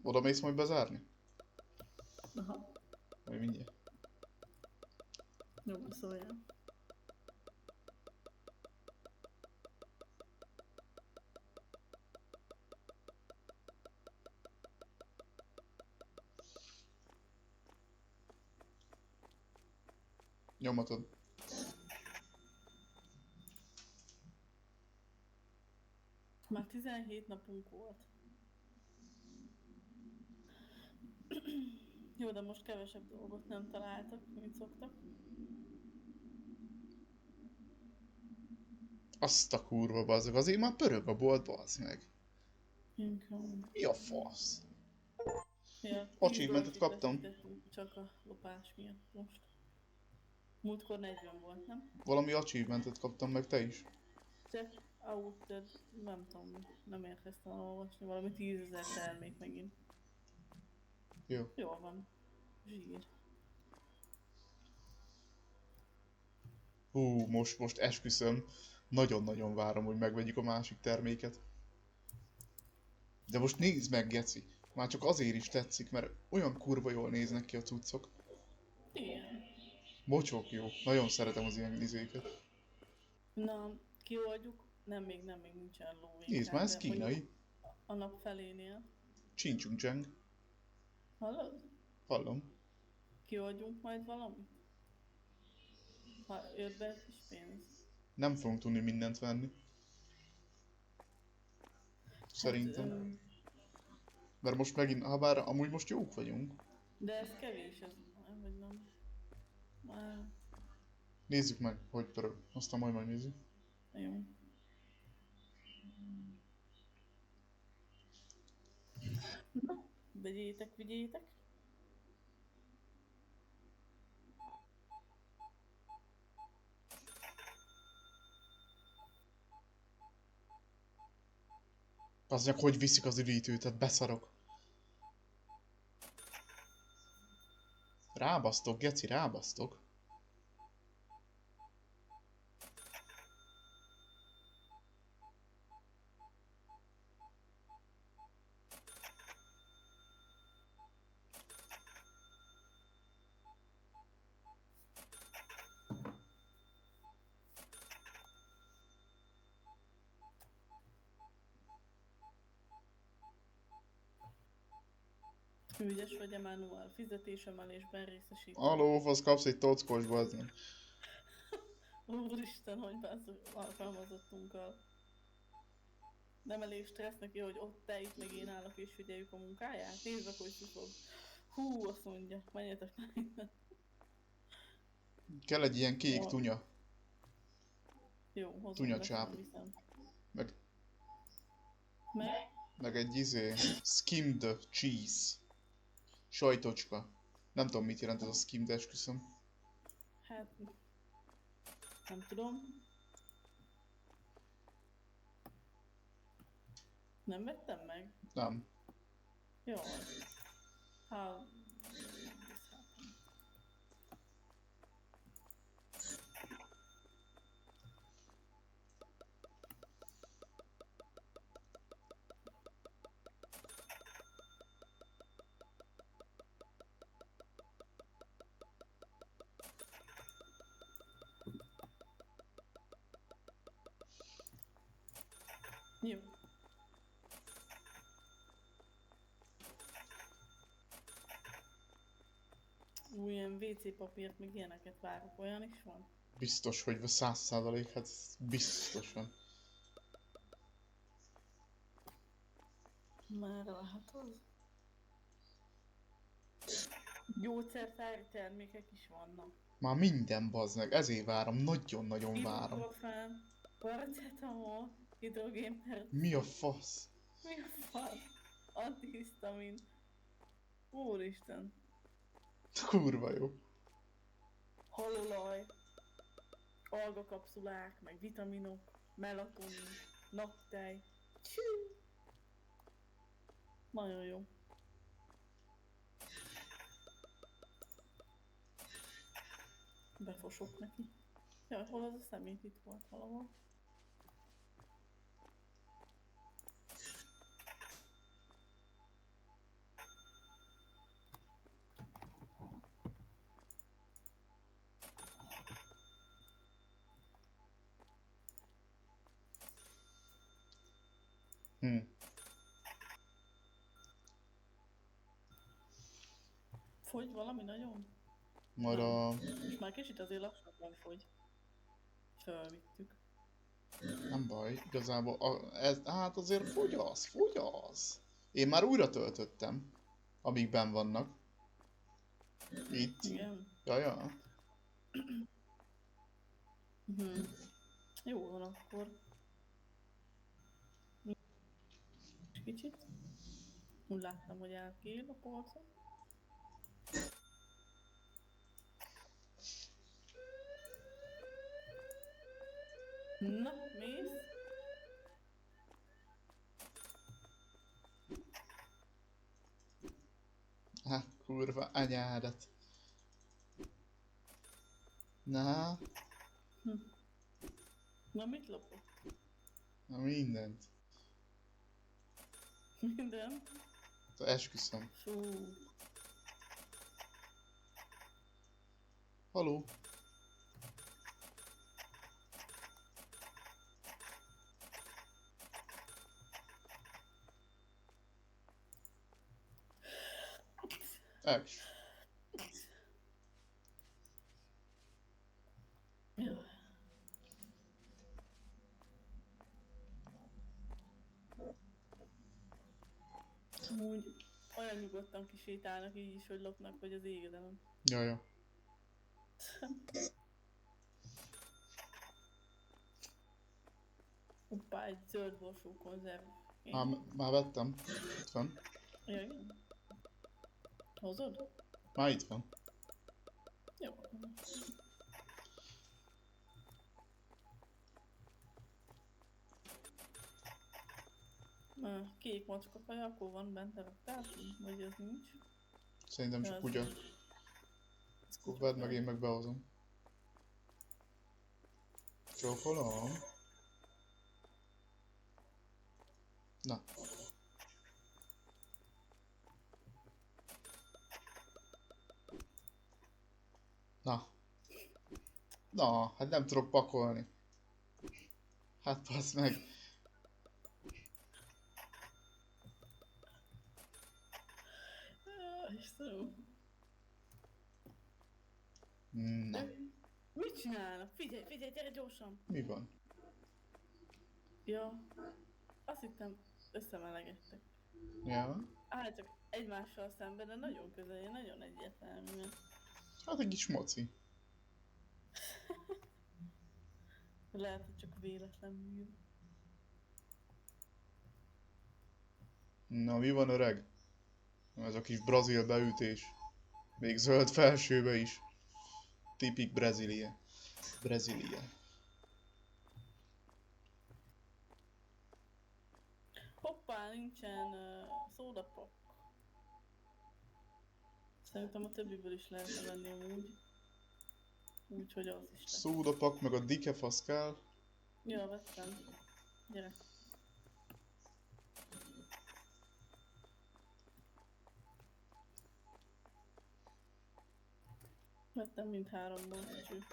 Oda mész majd bezárni? Aha. Majd mindjárt. Jó, szóljál. Nyomatod. Már 17 napunk volt. Jó, de most kevesebb dolgot nem találtak, mint szoktak. Azt a kurva bazzag, azért már pörög a bolt, bazd meg. Inkább. Mi a fasz? Ja, 10 Achievementet dolgot kaptam. veszítettünk csak a lopás miatt most. Múltkor 40 volt, nem? Valami achievementet kaptam meg, te is. Check out, nem tudom, nem érkeztem olvasni, valami 10 000 termék megint. Jó. Jól van. Zsír. Hú, most esküszöm. Nagyon-nagyon várom, hogy megvegyük a másik terméket. De most nézd meg, geci. Már csak azért is tetszik, mert olyan kurva jól néznek ki a cuccok. Igen. Mocsok jó. Nagyon szeretem az ilyen izéket. Na, kioldjuk. Nem, még nincsen ló Nézd már, ez de mondjuk kínai. a nap felénél. Csincsung Cseng. Hallod? Hallom. Kioldjunk majd valamit? Ha jött be egy kis pénz. Nem fogunk tudni mindent venni. Szerintem. Hát, Mert most megint, ha bár amúgy most jók vagyunk. de ez kevés, ez vagy nem. Már Nézzük meg, hogy pörög. Aztán majd megnézzük. jó. Na, vigyétek. Bazdmeg, hogy viszik az üdítőt, tehát beszarok. Rábasztok, geci, rábasztok. Ügyes vagy, Emmanuel. Fizetésemelésben részesít. Aló, fasz, kapsz egy tockos, bazdmeg. Úristen, hogy bázzuk alkalmazottunkkal. Nem elég stressz neki, hogy ott te itt meg én állok és figyeljük a munkáját? Nézd meg, hogy szufog. Hú, azt mondja, menjetek már innen. Kell egy ilyen kék Jó. tunya. Jó, hozom, Tunyacsáp. viszem. Meg, Meg? meg egy skimmed cheese. Sajtocska. Nem tudom, mit jelent ez a skimmed, esküszöm. Hát... Nem tudom. Nem vettem meg? Nem. Jó. Ha... Jó. Ilyen WC papírt, meg ilyeneket várok, olyan is van? Biztos, hogy 100%, hát biztosan. Már lehet az. Gyógyszertári termékek is vannak. Már minden bazdmeg, ezért várom, nagyon-nagyon várom. Ibuprofen, paracetamol, hidrogénperoxid. Mi a fasz? Mi a fasz? Antihisztamin. Úristen. Kurva jó. Halolaj. Algakapszulák, meg vitaminok, melatonin, naptej. Csű. Nagyon jó. Befosok neki. Ja, hol az a szemét? Itt volt valahol. Fogy valami nagyon? Majd Nem. a... És már kicsit azért lassabban fogy. Fölvittük. Nem baj, igazából hát azért fogyaz. Én már újra töltöttem, amíg benn vannak. Itt. Igen. Jaja. Jó van akkor. Kicsit. Úgy láttam, hogy elkél a polcon. Na, mész? Hát, kurva anyádat. Na, Na, mit lopott? na mindent. Minden? Esküszöm. Fú. Haló? Eks. Ja. Amúgy olyan nyugodtan kisétálnak így is, hogy lopnak, hogy az égedelem. Jaja. Hoppá, egy zöld borsó konzerv. Már vettem. Itt van. Ja, igen. Hozod? Már itt van. Jó. Kék macska kaja, akkor van bent a raktárban, vagy az nincs? Szerintem csak kutya. Ez Akkor vedd meg, én meg behozom. Csókolom. Na. Na. Na, hát nem tudok pakolni. Hát passz meg. Istenem. Na. Mit csinálnak? Figyelj, figyelj, gyere gyorsan! Mi van? Ja, azt hittem összemelegettek. Ja. Álltak egymással szemben, de nagyon közel, nagyon egyértelműen. Hát egy kis moci. Lehet, hogy csak véletlen műv. Na, mi van, öreg? Ez a kis brazil beütés. Még zöld felsőbe is. Tipik Brazília. Brazília. Hoppá, nincsen szódapok. Szerintem a többiből is lehetne venni amúgy. Úgyhogy az is lesz. Szódapak, meg a dikefasz kell. Ja, vettem. Gyere. Vettem mindháromból, cső.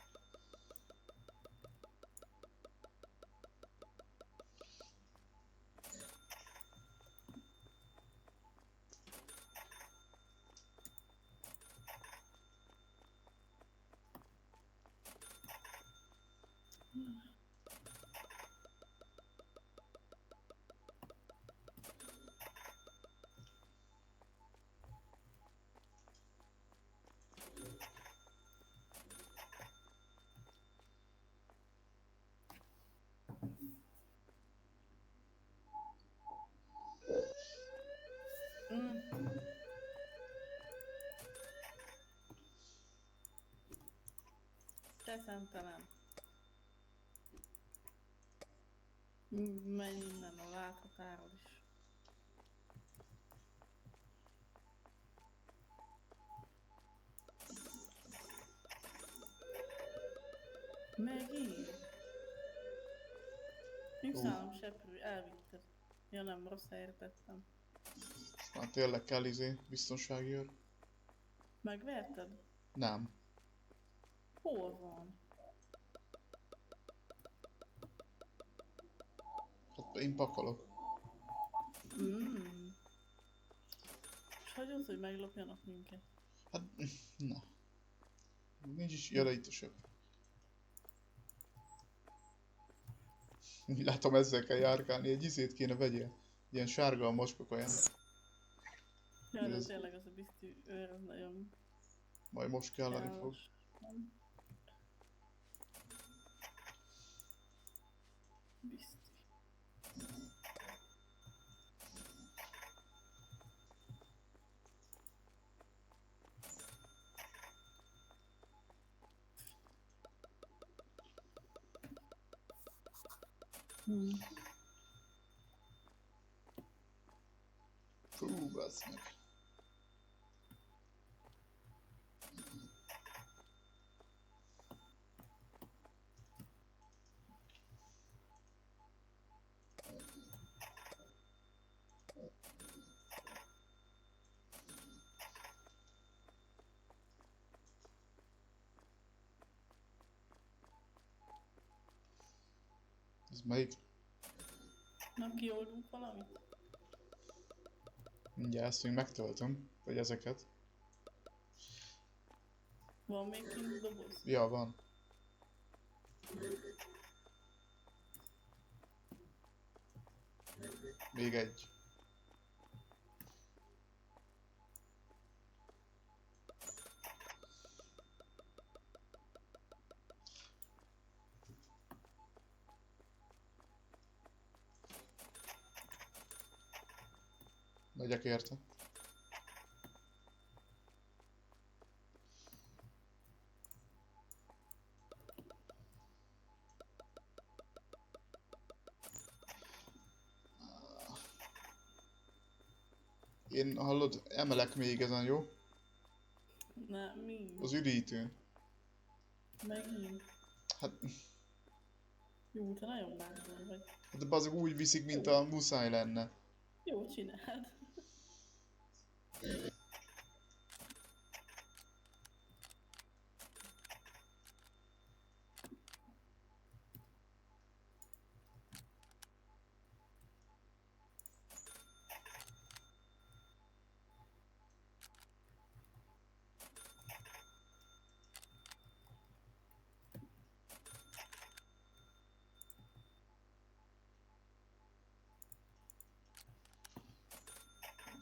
Te szemtelen. Menj innen a láthatáról is. Megint? Nincs nálam seprű, elvitted. Ja nem, rossz helyre tettem. Hát tényleg kell biztonsági őr. Megverted? Nem. Hol van? Hát én pakolok. És hagyod, hogy meglopjanak minket? Hát, na. Nincs is, ja, de itt a söp. Látom, ezzel kell járkálni, egy izét kéne vegyél. Ilyen sárga a mocskakaja. Ja, de tényleg az a biztos őr, az nagyon Majd most kelleni fog. kellemes. Biztos. Fú, bassz meg. Ez melyik? Na, kioldunk valamit? Mindjárt ezt még megtöltöm, vagy ezeket. Van még kint doboz? Ja, van. Még egy. Megyek érte. Én, hallod, emelek még ezen, jó? Na, mi? Az üdítőn. Megint. Hát, Jó, te nagyon bátor vagy. hát azok úgy viszik, mint a muszáj lenne. Jó csináld.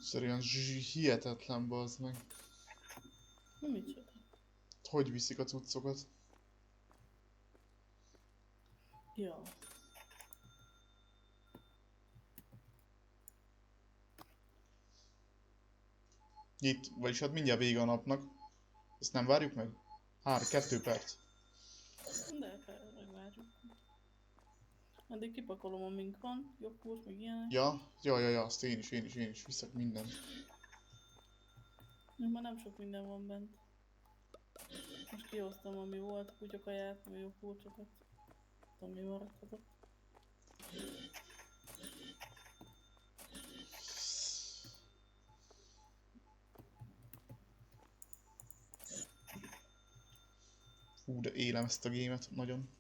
Szerűen hihetetlen, bazd meg. Micsoda? Hogy viszik a cuccokat? Ja. Itt, vagyis hát mindjárt vége a napnak. Ezt nem várjuk meg? 2 perc. De fel, megvárjuk. Addig kipakolom, amink van, joghurt, meg ilyenek. Ja, azt én is viszek mindent. Már nem sok minden van bent. Most kihoztam, ami volt, kutyakaját, meg joghurtokat. Tudom, mi maradhatott. Hú, de élem ezt a gémet nagyon.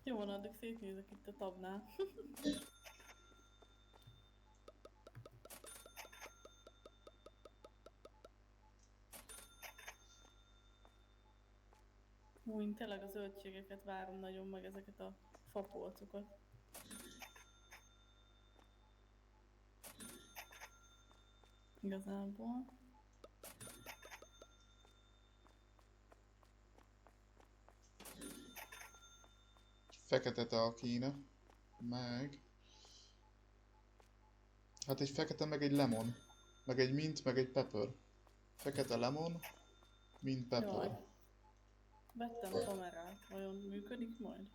Jó van, addig szétnézek itt a tabnál. Hú, én tényleg a zöldségeket várom nagyon, meg ezeket a fapolcokat. Igazából. Fekete tea kéne. Meg... Hát egy fekete, meg egy lemon. Meg egy mint, meg egy pepper. Fekete lemon, mint pepper. Jaj. Vettem kamerát, vajon működik majd?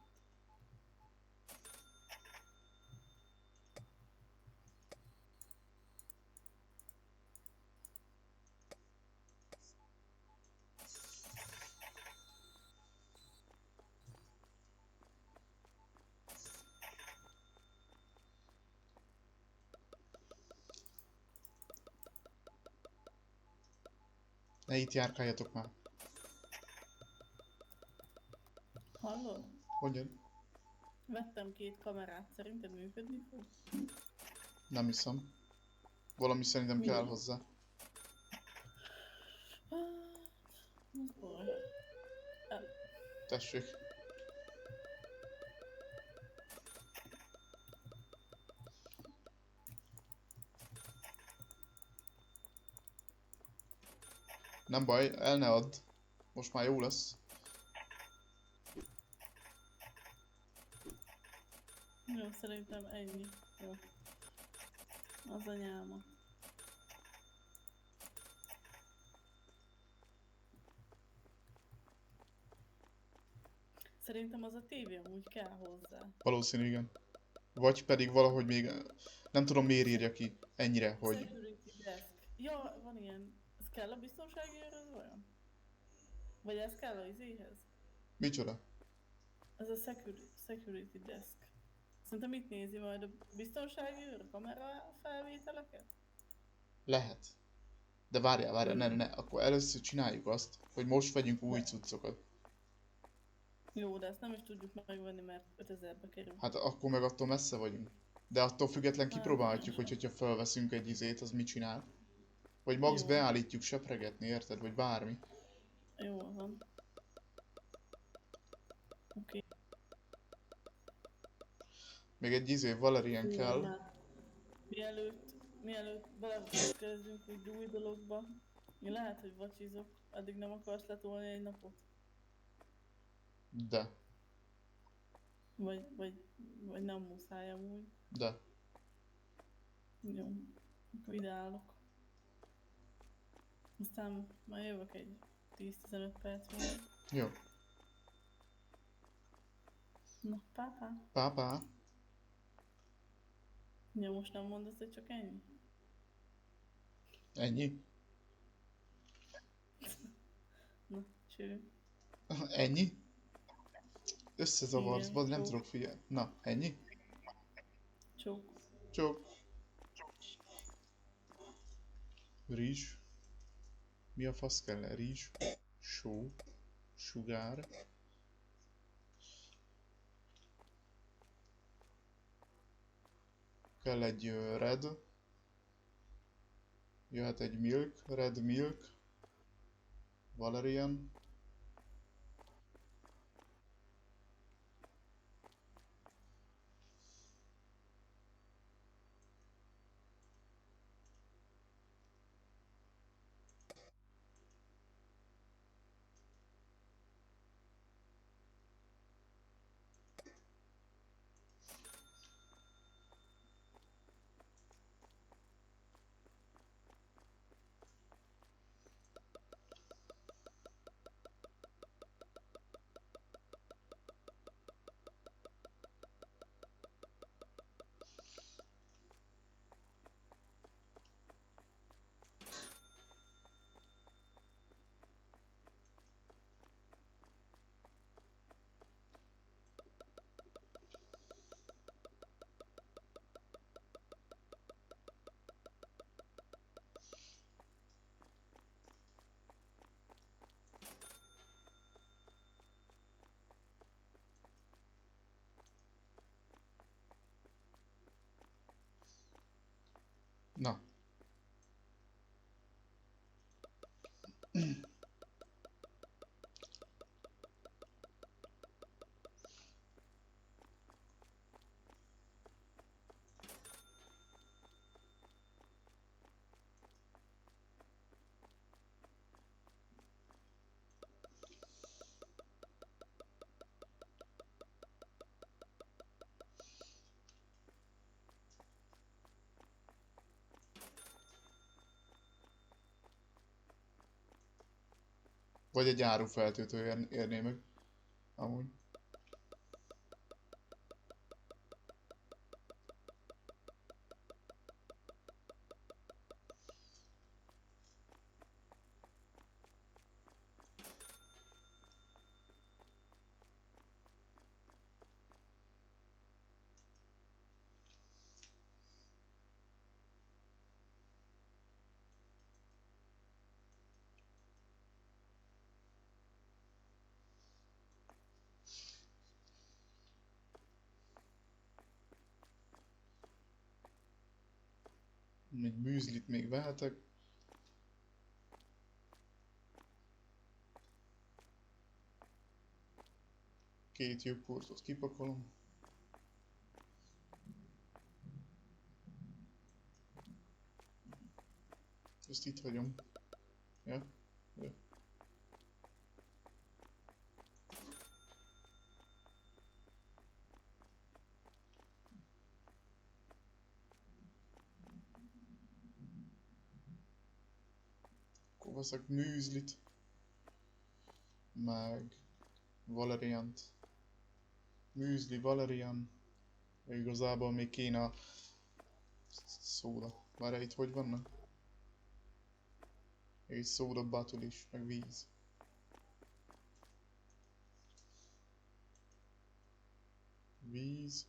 Ne itt járkáljatok már. Hallod? Mondjad. Vettem 2 kamerát, szerinted működni fog? Nem hiszem. Valami szerintem Mi? kell hozzá. Ez baj. Tessék. Nem baj, el ne add. Most már jó lesz. Jó, szerintem ennyi. Jó. Az anyáma. Szerintem az a tévé amúgy kell hozzá. Valószínű, igen. Vagy pedig valahogy még... Nem tudom miért írja ki ennyire, hogy... Security desk. Ja, van ilyen. Ez kell a biztonsági őrhöz vajon? Vagy ez kell a izéhez? Micsoda? Ez a security desk. Szerintem itt nézi majd a biztonsági őr, a kamera felvételeket? Lehet. De várjál, ne. Akkor először csináljuk azt, hogy most vegyünk új cuccokat. Jó, de ezt nem is tudjuk megvenni, mert 5000-be kerül. Hát akkor meg attól messze vagyunk. De attól független kipróbálhatjuk, hogy hogyha felveszünk egy izét, az mit csinál. Vagy max Jó. beállítjuk sepregetni, érted? Vagy bármi. Jó van. Oké. Még egy izé Valerian kell. Mielőtt belekezdünk egy új dologba, én lehet, hogy vacsizok, addig nem akarsz letolni egy napot? De. Vagy nem muszáj amúgy. De. Jó, akkor ide állok. Aztán majd jövök egy 10-15 perc múlva. Jó. Na, pápá. Pápá. Ja, most nem mondasz, hogy csak ennyi? Ennyi? Na, cső. Ennyi? Összezavarsz, Igen, vagy nem csók. tudok figyelni. Na, ennyi? Csók. Csók. Rizs. Mi a fasz kell? Rizs. Só. Sugár. Kell egy red. Jöhet egy milk. Red milk. Valerian. Na. Vagy egy árufeltöltő érné meg. Amúgy. Még műzlit még vehetek. Két joghurtot kipakolom. Ezt itt hagyom. Ja? Ja. Akkor veszek műzlit. Meg valeriant. Műzli, valerian. Igazából még kéne a szóda. Várjál, itt hogy vannak? Egy szóda bottle is, meg víz. Víz.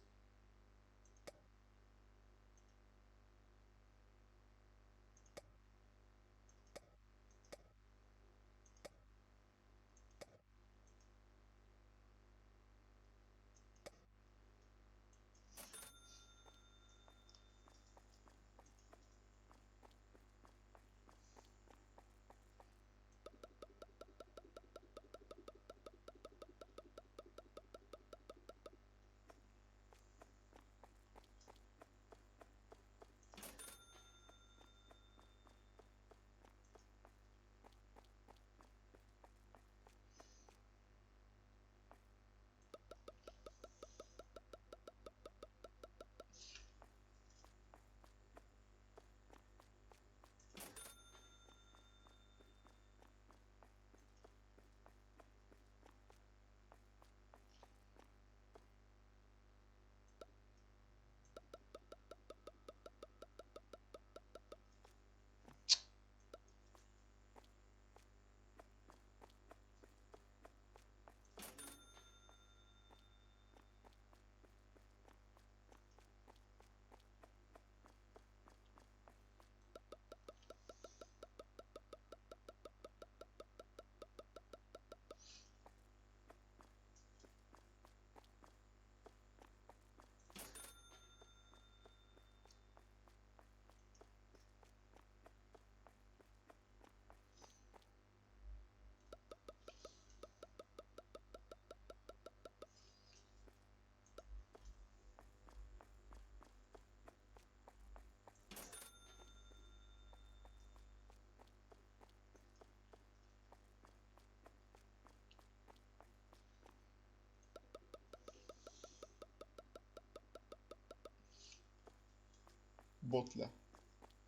Botle.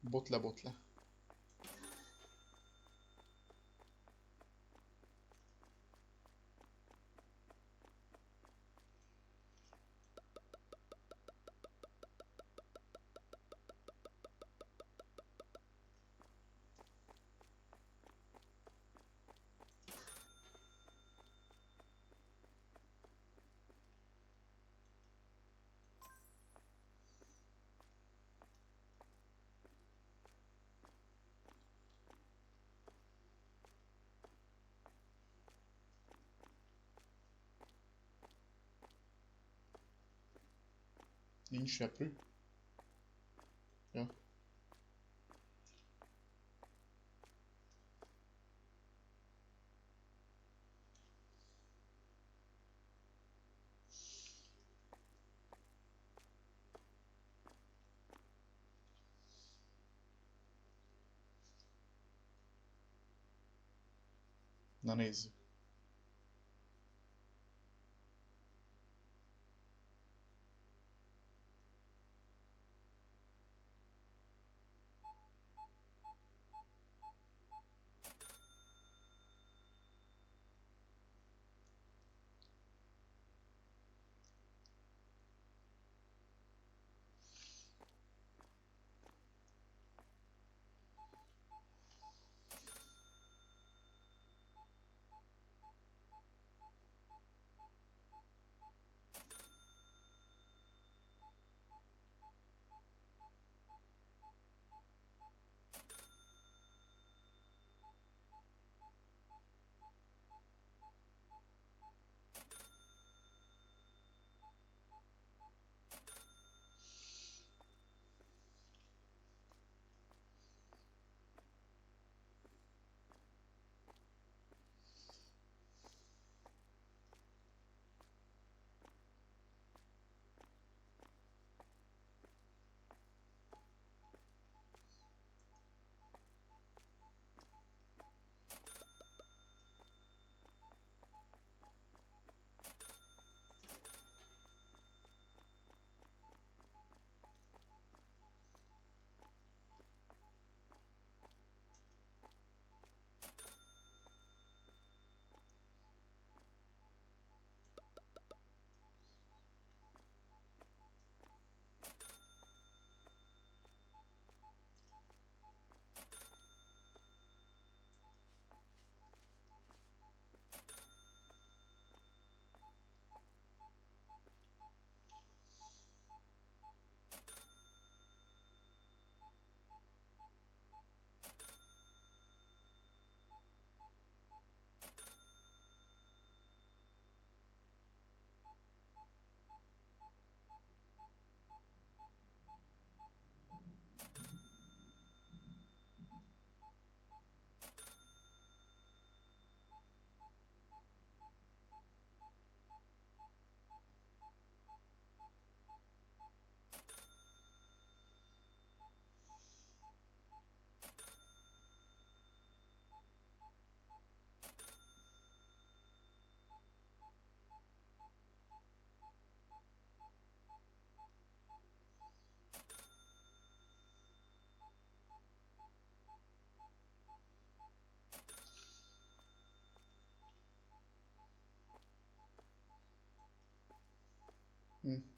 Botle, botle. Nincs seprű. Ja. Na nézzük. adni.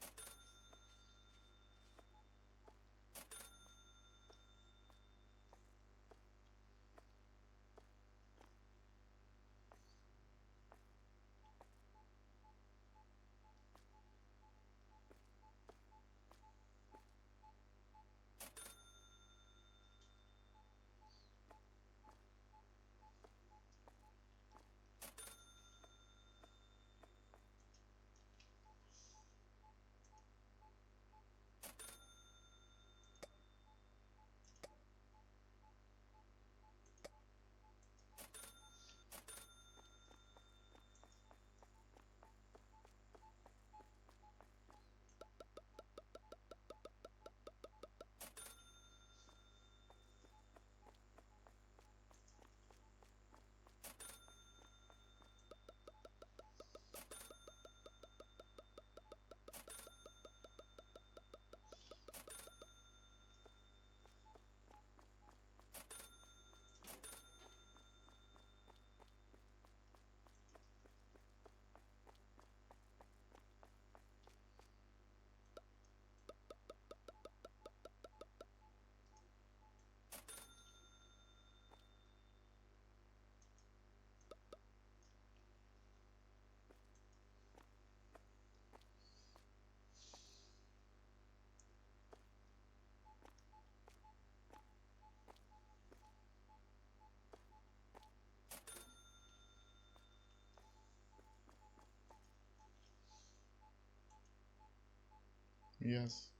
Yes.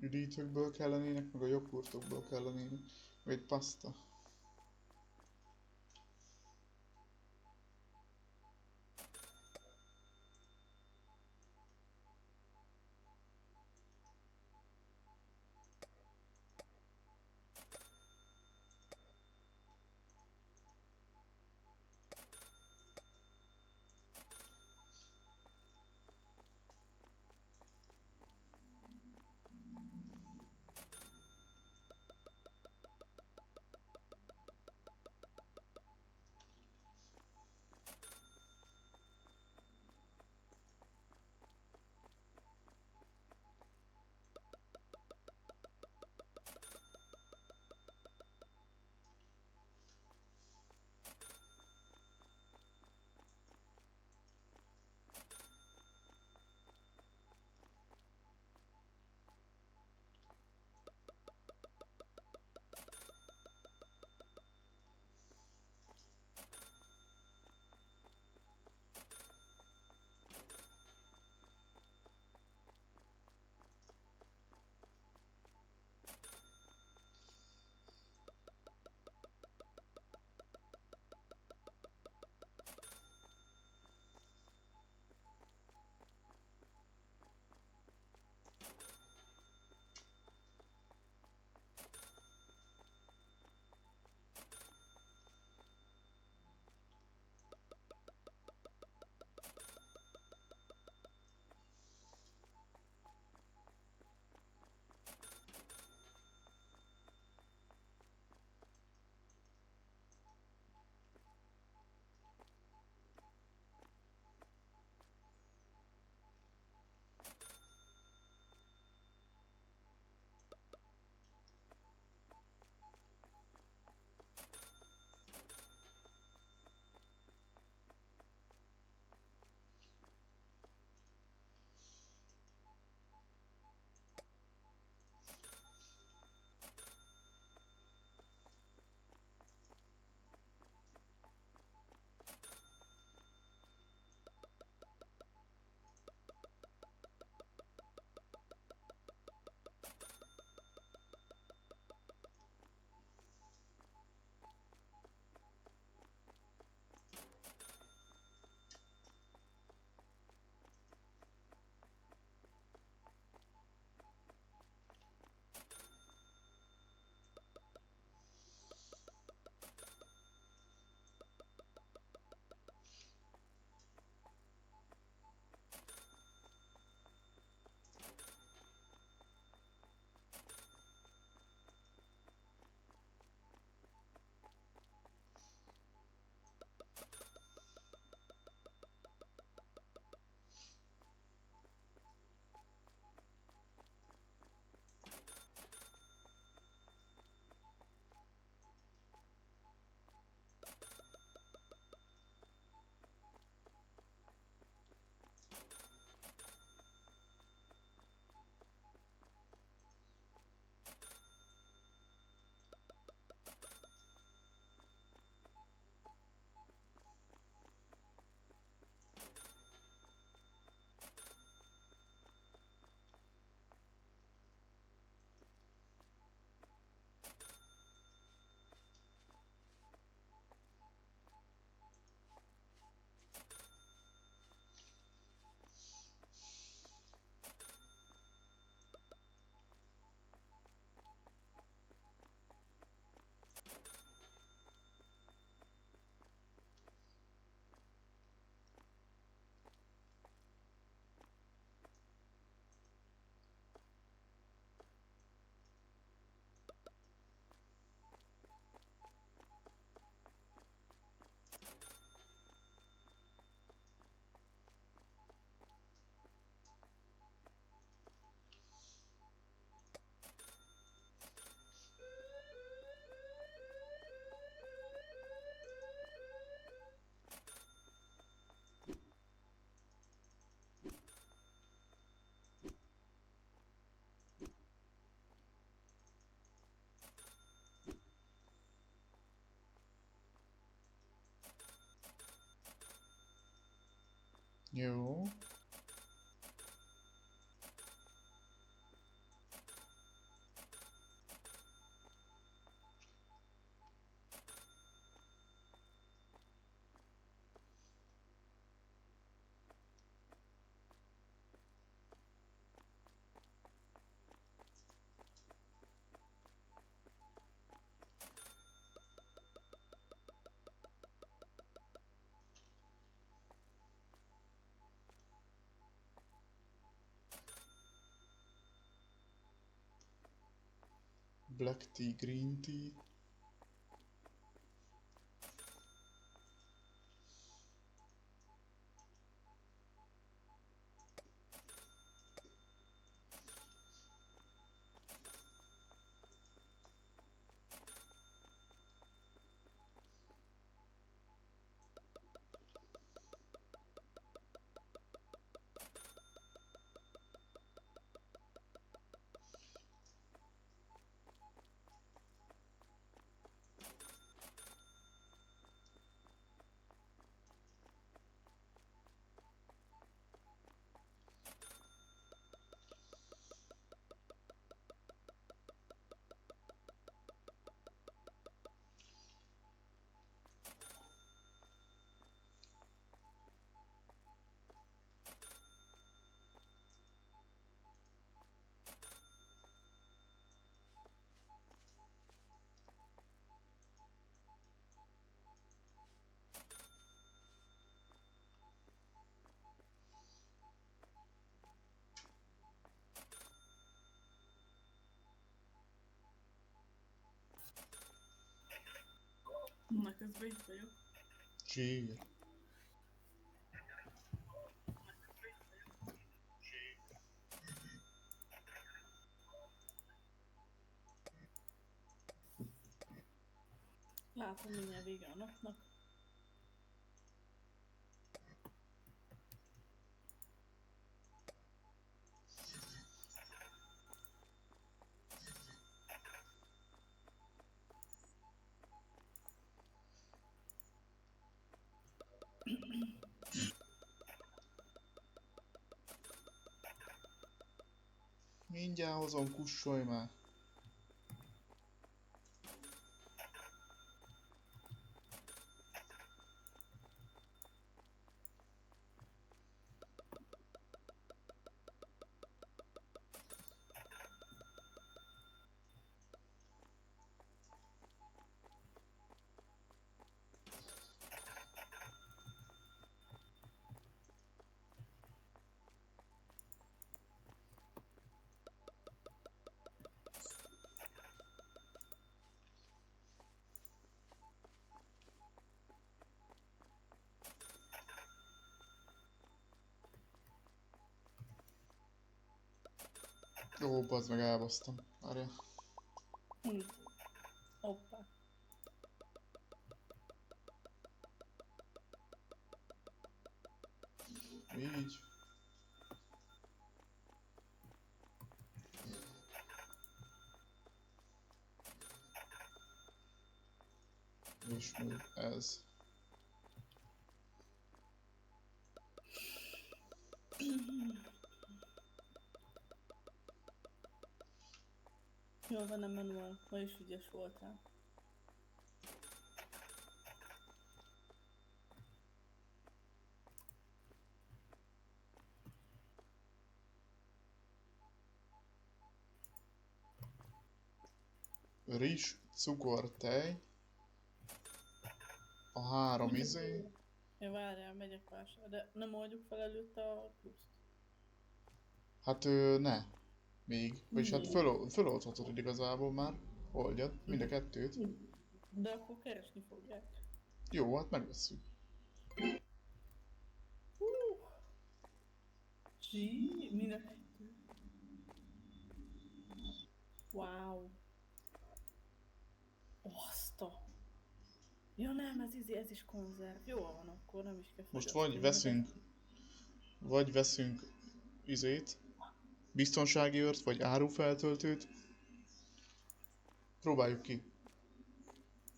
Üdítőkből kellenének, meg a joghurtokból kellenének. Vagy paszta. Jó. Black tea, green tea. Na, közben itt vagyok. Zsír. Látom, mindjárt vége a napnak. Mindjárt hozom, kussolj már. Ó, bazd meg, elbasztam. Várjál. Hoppá. Így. És még ez. Jól van, nem manual. Ma is ügyes voltál. Rizs, cukor, tej. A három izé. Ja, várjál, megyek vásárolni, de nem oldjuk fel előtte a pluszt. Hát ne. Még. Vagyis hát föloldhatod igazából már. Oldjad. Mind a kettőt. De akkor keresni fogják. Jó, hát megvesszük. Mind a kettő. Wow. Azt a... Ja nem, ez is konzerv. Jól van, akkor nem is kell Most fogyasztani. vagy veszünk izét, biztonsági őrt, vagy árufeltöltőt. Próbáljuk ki.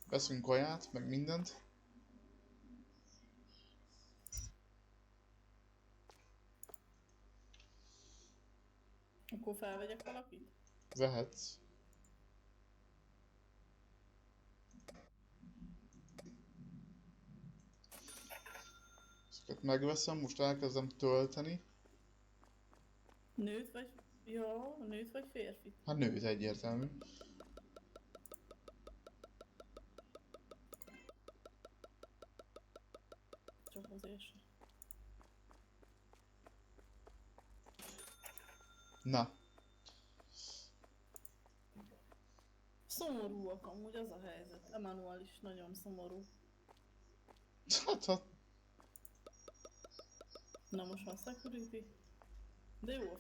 Veszünk kaját, meg mindent. Akkor felvegyek valakit? Vehetsz. Ezeket megveszem, most elkezdem tölteni. Nőt vagy... Ja, nőt vagy férfit? Hát nőt egyértelmű. Csak azért se. Na. Szomorúak amúgy, az a helyzet. Emanuel is nagyon szomorú. Hát. Na most van security. De jó a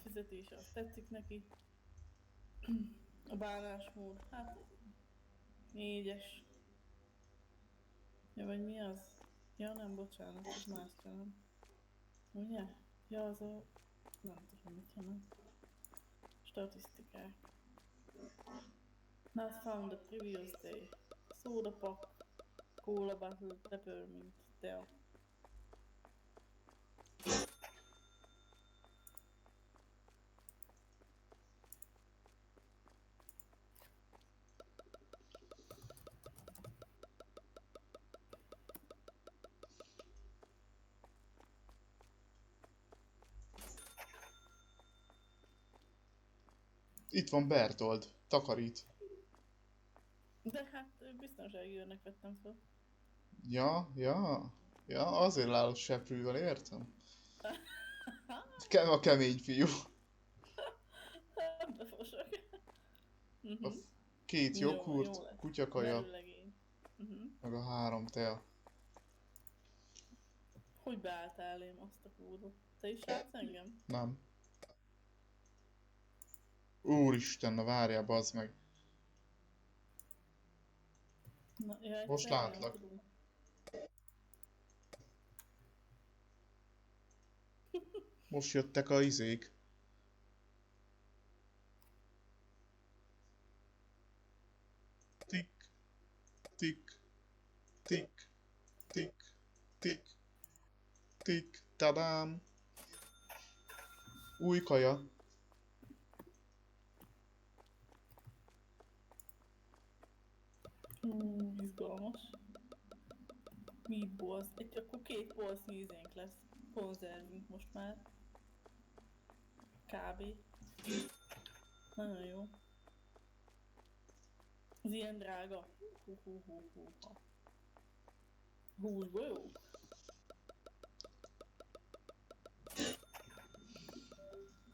fizetése az tetszik neki. A bánásmód, hát 4-es. Ja, vagy mi az? Ja nem, bocsánat, ez más csinálom. Ugye? Ja, az a... nem tudom, mit jelent. Statisztikák. Not found the previous day. Soda pop, cola bottle, peppermint, tea. Itt van Bertold. Takarít. De hát biztonsági őrnek vettem fel. Ja, azért állok seprűvel, értem? A kemény fiú. Befosok. A két Jó joghurt, lesz. kutyakaja, Merőlegény. meg a 3 tea. Hogy beálltál én azt a kódot? Te is látsz engem? Nem. Úristen, na várjál, bazd meg. Na, ja, Most egyszer nem látlak. tudunk. Most jöttek a izék. Tik, tik, tik, tik, tik, tik, tadám. Új kaja. Izgalmas. Meatballs. Akkor 2 polsznyi izénk lesz. Konzervünk most már. Kb. Nagyon jó. Az ilyen drága. Húsból jó.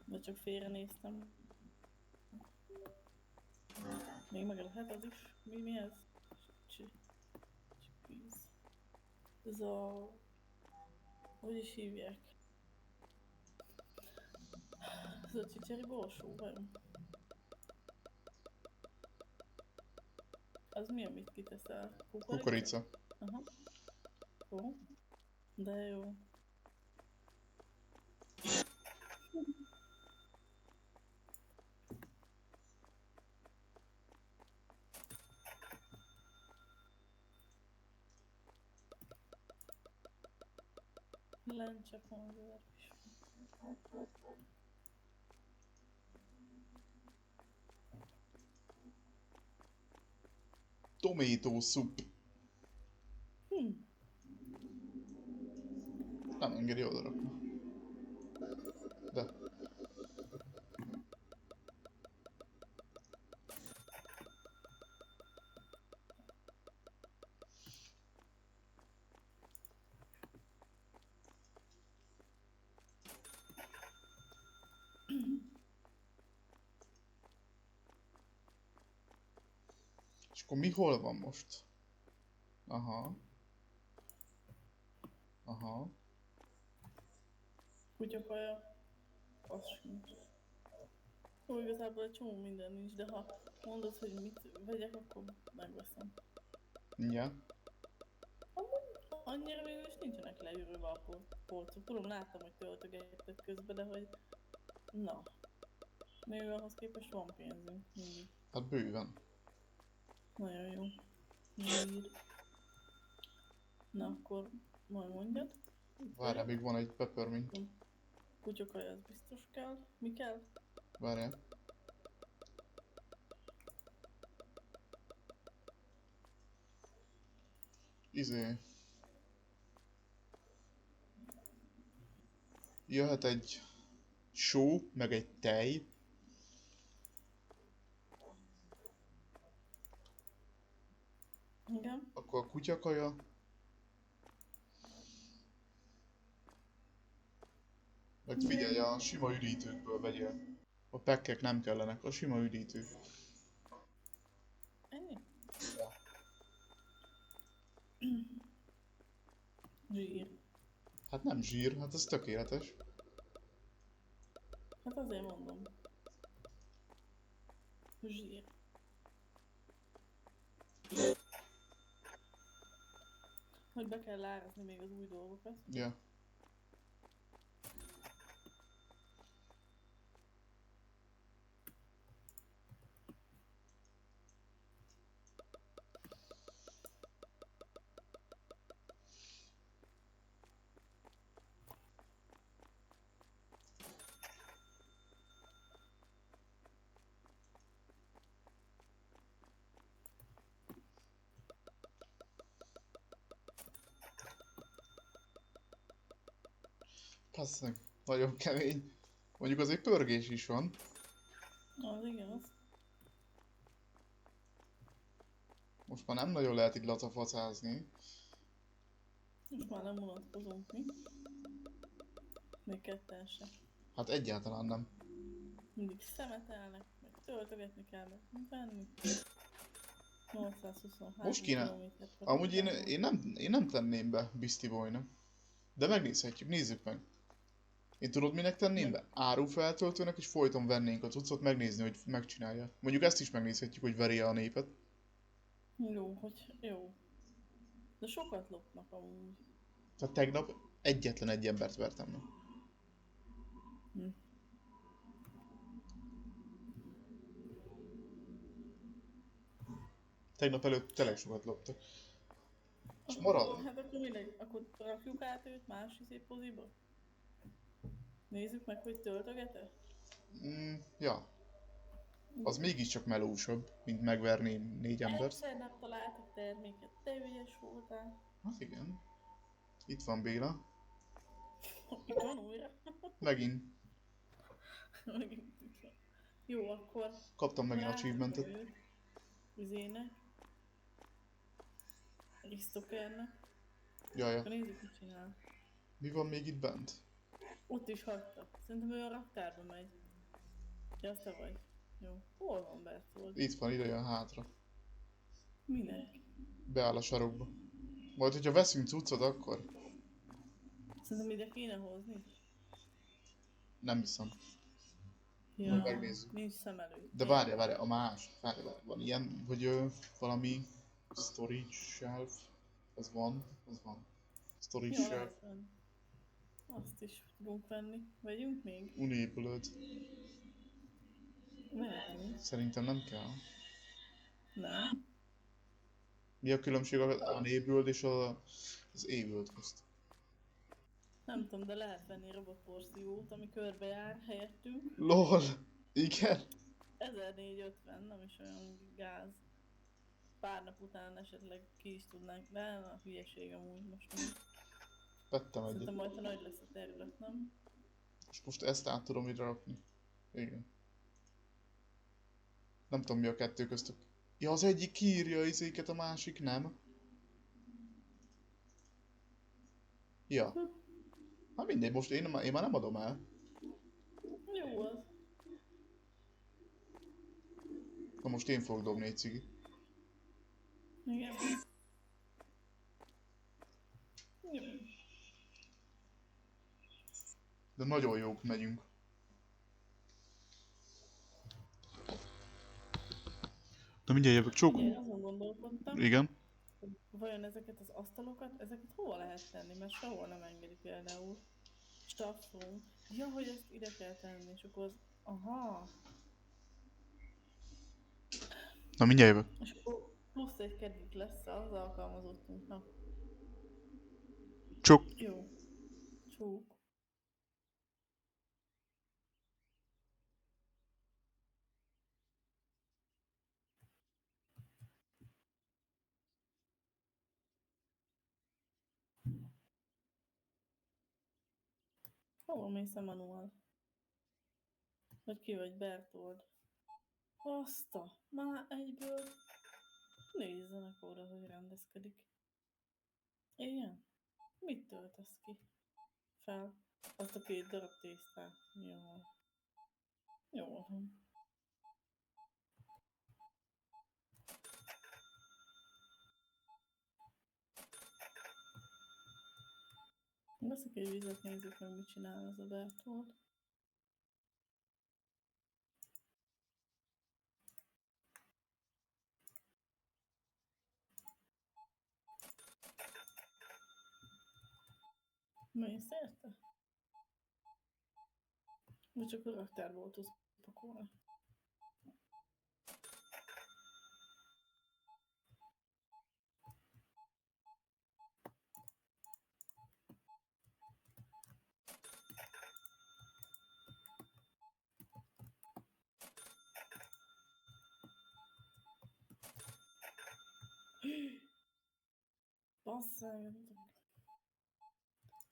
De csak félrenéztem. Még meg lehet az is. Mi ez? Cheese. Ez a... Hogy is hívják? Ez a csicseri borsó, vajon? Az mi, amit kiteszel? Kukorica. Aha. Jó. De jó. Lencse konzerv is. Tomato soup. Nem engedi odarakni. De. És akkor mi hol van most? Aha. Aha. Kutyakaja. Az sincs. Jó, igazából egy csomó minden nincs, de ha mondod, hogy mit vegyek, akkor megveszem. Ja. Annyira végül is nincsenek leürülve a polcok. Tudom, láttam, hogy töltögettek közben, de hogy... Na. Még ahhoz képest van pénzünk. Mindig. Hát bőven. Nagyon jó. Zsír. Na akkor majd mondjad. Várjál, még van egy peppermint. Kutyakaja az biztos kell. Mi kell? Várjál. Jöhet egy só, meg egy tej. Igen. Akkor a kutyakaja. Meg figyelj, a sima üdítőkből vegyél. A pekkek nem kellenek, a sima üdítők. Ennyi? Ja. Zsír. Hát nem zsír, hát ez tökéletes. Hát azért mondom. Zsír. Hogy be kell árazni még az új dolgokat. Ja. Passzeg, nagyon kemény. Mondjuk azért pörgés is van. Az igaz. Most már nem nagyon lehet itt latafacázni. Most már nem unatkozunk mi. Még ketten se. Hát egyáltalán nem. Mindig szemetelnek, meg töltögetni kell, meg venni. 823 Most kéne. kilométert Amúgy pattogálunk. én nem tenném be Beastie Boynak. De megnézhetjük, nézzük meg. Én tudod minek tenném be? Árufeltöltőnek, és folyton vennénk a cuccot, megnézni, hogy megcsinálja. Mondjuk ezt is megnézhetjük, hogy veri a népet. Jó, hogy jó. De sokat lopnak amúgy. Tehát tegnap egyetlen egy embert vertem meg. Hm. Tegnap előtt tényleg sokat loptak. És marad. Hát akkor mindegy, akkor rakjuk át őt más poziba? Nézzük meg, hogy töltöget-e? Ja, az mégiscsak melósabb, mint megverni 4 embert. Egyszer nem találtak terméket, te ügyes voltál. Hát igen. Itt van Béla. Itt van újra. Megint. Megint itt van. Jó, akkor Kaptam megint achievementet. Üzének. Risztokernek. Jaja. Akkor nézzük, mit csinál. Mi van még itt bent? Ott is hagyta. Szerintem ő a raktárba megy. Ja, azt te vagy. Jó. Hol van Bertold? Itt van, ide jön hátra. Minek? Beáll a sarokba. Majd, hogyha veszünk cuccot, akkor Szerintem ide kéne hozni. nem hiszem. Ja, Majd megnézzük. nincs szem előtt. De várj, a más. Várj, van ilyen, hogy valami storage shelf. Ez van. Storage Ja, shelf. lehet venni. Azt is tudunk venni. Vegyünk még? Unable-öd. Vehetünk. Szerintem nem kell. Nem. Mi a különbség a enabled és az enabled közt? Nem tudom, de lehet venni robotporszívót, ami körbejár helyettünk. LOL! Igen? 1450, nem is olyan gáz. Pár nap után esetleg ki is tudnánk, de a hülyeség amúgy most még. Vettem egyet. Szerintem majd, ha nagy lesz a terület, nem? És most ezt át tudom ide rakni. Igen. Nem tudom mi a kettő köztük. Ja, az egyik kiírja izéket, a másik nem. Ja. Hát mindegy, most én már nem adom el. Jó az. Na most én fogok dobni egy cigi. Igen. Jó. De nagyon jók megyünk. Na mindjárt jövök, csók. Ugye, azon gondolkodtam, Igen. hogy vajon ezeket az asztalokat, ezeket hova lehet tenni, mert sehol nem engedi például. Staffroom. Ja, hogy ezt ide kell tenni, és akkor az... Aha. Na mindjárt jövök. És akkor plusz egy kedvük lesz az alkalmazottunknak. Csók. Jó. Csók. Hol mész a manuál? Vagy ki vagy Bertold? Azt a... Már egyből... Nézzenek oda, hogy rendezkedik. Igen? Mit töltesz ki? Fel? Azt a 2 darab tésztát. Jó. Jó van. Veszek egy vizet, nézzük meg, mit csinál ez a Bertold. Mész érte? Vagy csak a raktárból tudsz pakolni? Basszeg!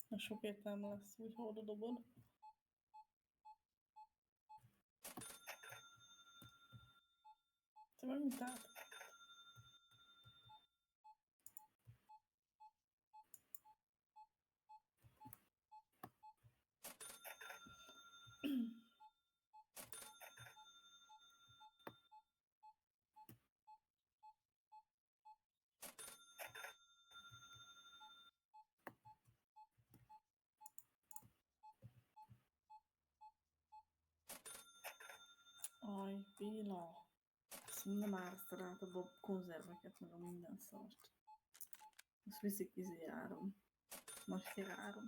Na sok értelme lesz, úgy ha oda dobod. Te meg mit állt? Aj, Béla! Nem árasztanád a konzerveket, meg a minden szart. Azt viszik áron. Nagy áron.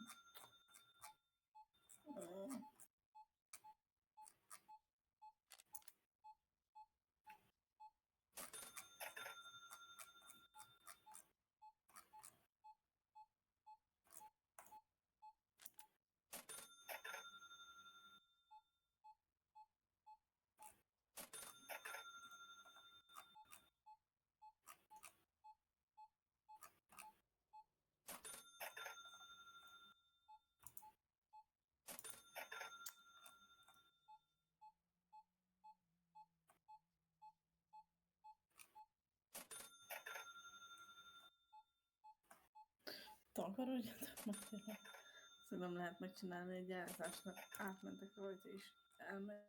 Takarodjatok meg tényleg. Szóval nem lehet megcsinálni egy gyárzást, mert átmentek rajta és elmegy.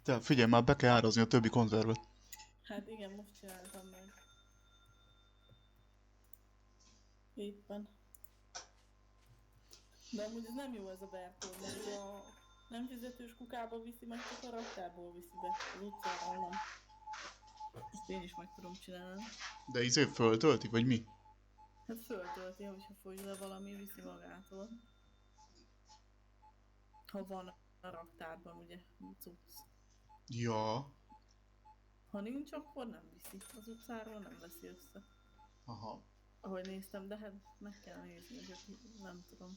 Te figyelj, már be kell árazni a többi konzervet. Hát igen, most csináltam meg. Éppen. De amúgy ez nem jó ez a Bertold, mert a nem fizetős kukába viszi, meg csak a raktárból viszi be, az utcáról nem. Ezt én is meg tudom csinálni. De izé föltöltik, vagy mi? Hát föltölti, hogyha fogy le valami, viszi magától. Ha van a raktárban, ugye, cucc. Ja. Ha nincs, akkor nem viszi. Az utcáról nem veszi össze. Aha. Ahogy néztem, de hát meg kell nézni, hogy nem tudom.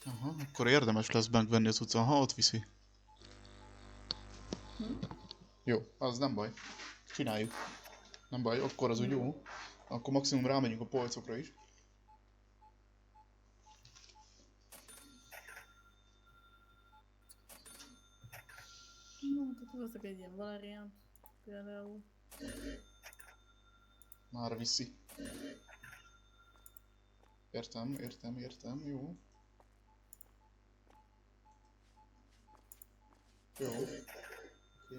Aha, akkor érdemes lesz bent venni az utcán, ha ott viszi. Jó, az nem baj. Csináljuk. Nem baj, akkor az úgy jó. Akkor maximum rámegyünk a polcokra is. No, tehát hozok egy ilyen Valerian például. Már viszi. Értem, jó. Jó. Oké.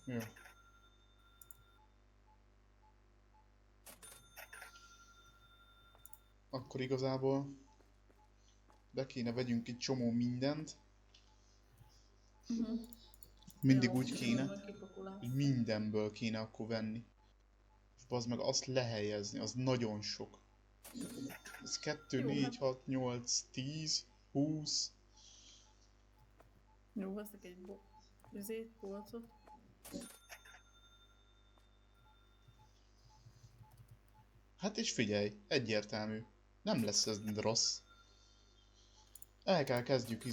Jó. Akkor igazából be kéne vegyünk egy csomó mindent. Mindig Jó, úgy kéne, majd kipakolás. hogy mindenből kéne akkor venni. És az meg azt lehelyezni, az nagyon sok. Ez 2, Jó, 4, hát- 6, 8, 10, 20. Jó, veszek egy polcot. Hát és figyelj, egyértelmű. Nem lesz ez rossz. El kell kezdjük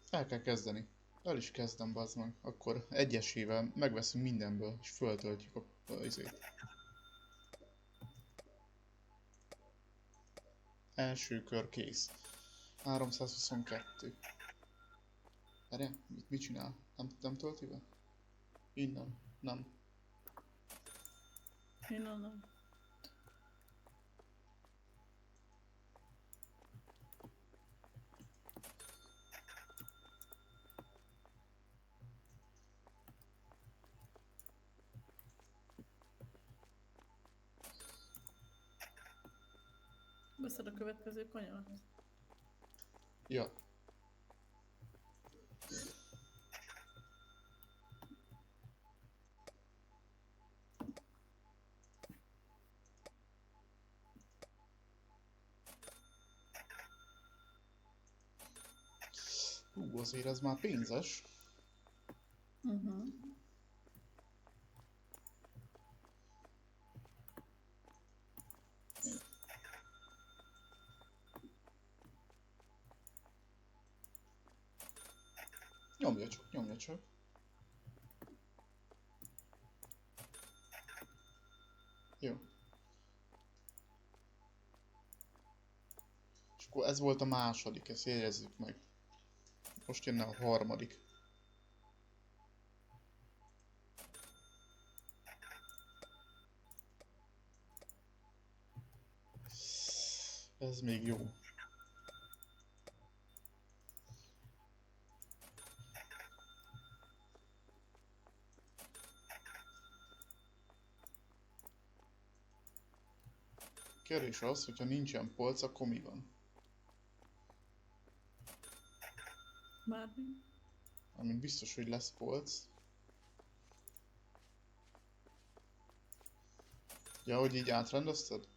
El kell kezdeni. El is kezdem, bazd meg. Akkor egyesével megveszünk mindenből, és föltöltjük a izét. Első kör kész. 322. Várjál, mit csinál? Nem tölti be? Innen. Nem. Innen nem. Veszed a következő kanyart? Ja. Azért ez már pénzes. Nyomja csak. Jó. És akkor ez volt a második, ezt jegyezzük meg. Most jönne a harmadik. Ez még jó. Kérdés az, hogyha nincsen polc, akkor mi van? Bármi? Amint biztos, hogy lesz polc. Ja, hogy így átrendezted?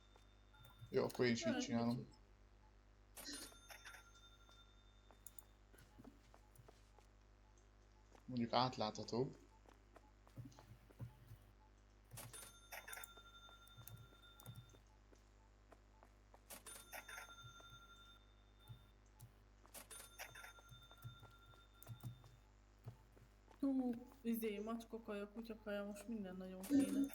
Jó, akkor én is így csinálom. Mondjuk átláthatóbb. Macskakaja, kutyakaja, most minden nagyon kéne.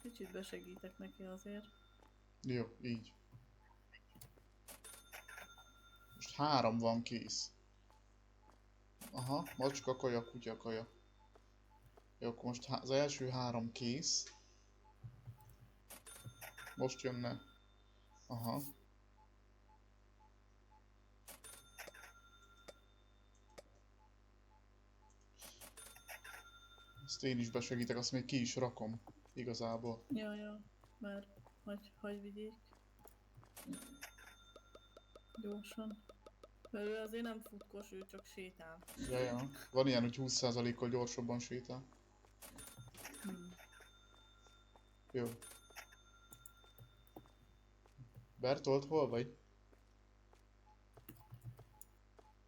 Kicsit besegítek neki azért. Jó, így. Most 3 van kész. Aha, macska kaja, kutya kaja. Jó, akkor most az első 3 kész. Most jönne. Aha. Ezt én is besegítek, azt még ki is rakom. Igazából. Ja, mert hagy vigyék. Gyorsan. Mert ő azért nem futkos, ő csak sétál. Ja. Van ilyen, hogy 20%-kal gyorsabban sétál. Jó. Bertolt, hol vagy?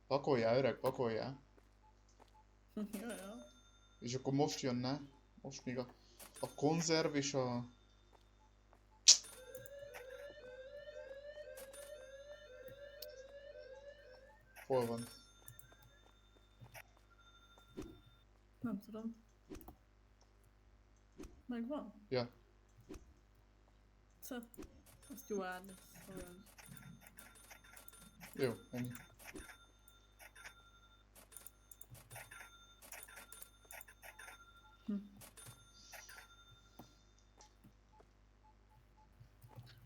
Pakoljál, öreg, pakoljál. Ja. És akkor most jönne. Most még a A konzerv és a... Hol van? Nem tudom. Megvan? Ja. Szóval, azt jó áll lesz, hogy... Jó, ennyi.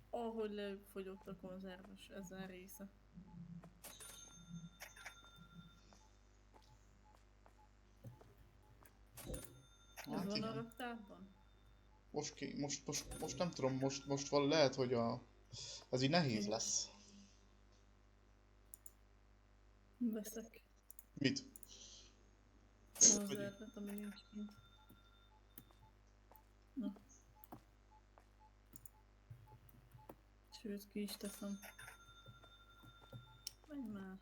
Ahogy lefogyott a konzerves ezen része. Ez Hát van a igen. raktárban? Most nem tudom, most lehet, hogy ez így nehéz lesz. Veszek Mit? konzervet, ami nincs kint. Na. Sőt, ki is teszem. Menj már.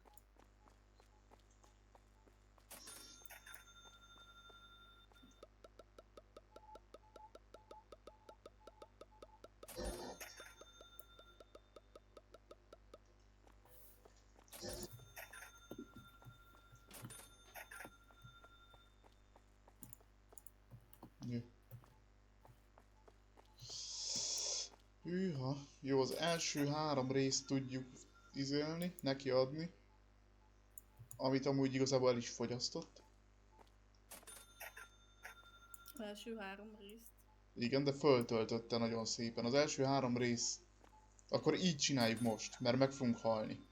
Jó. Hűha. Jó, az első 3 részt tudjuk izélni, neki adni. Amit amúgy igazából el is fogyasztott. Az első 3 részt. Igen, de föltöltötte nagyon szépen. Az első 3 rész... Akkor így csináljuk most, mert meg fogunk halni.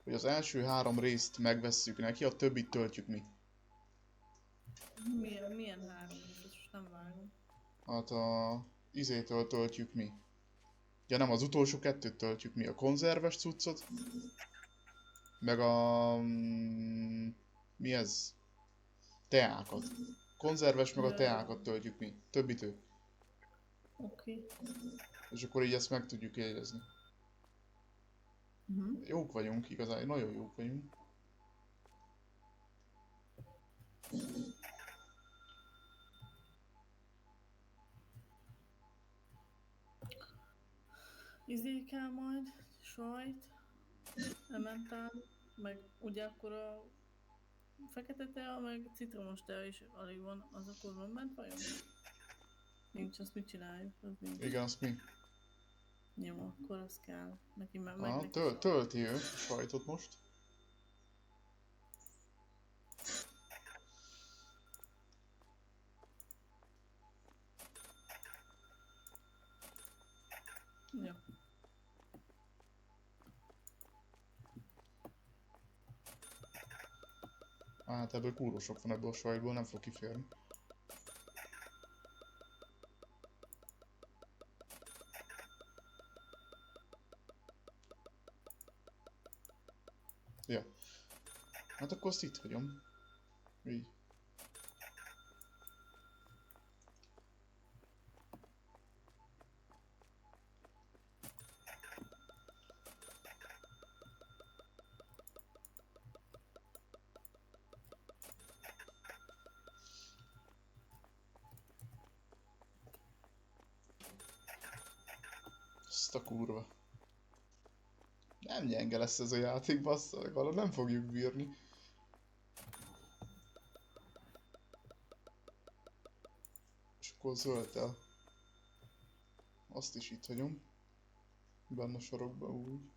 Hogy az első 3 részt megvesszük neki, a többit töltjük mi. Milyen 3 rész? Ezt most nem vágom. Hát a... izétől töltjük mi. Ja nem, az utolsó 2-t töltjük mi. A konzerves cuccot. Meg a... mi ez? Teákat. Konzerves meg a teákat töltjük mi. Többit ő. Oké. És akkor így ezt meg tudjuk jegyezni. Jók vagyunk, igazán, nagyon jók vagyunk. Izé kell majd, sajt, emmentál, meg ugye akkor a fekete tea, meg citromos tea is alig van, az akkor van bent vajon? Nincs, azt mit csináljuk? Az nincs. Igen, azt mi? Jó, akkor az kell. Neki meg Ah, neki tölti ő a sajtot most. Jó. Hát ebből kurva sok van ebből a sajtból, nem fog kiférni. Ja. Hát akkor azt itt hagyom. Így. Azt a kurva. Nem gyenge lesz ez a játék, bassza, legalább nem fogjuk bírni. És akkor zöldtel. Azt is itt hagyom. Benne a sarokba úgy.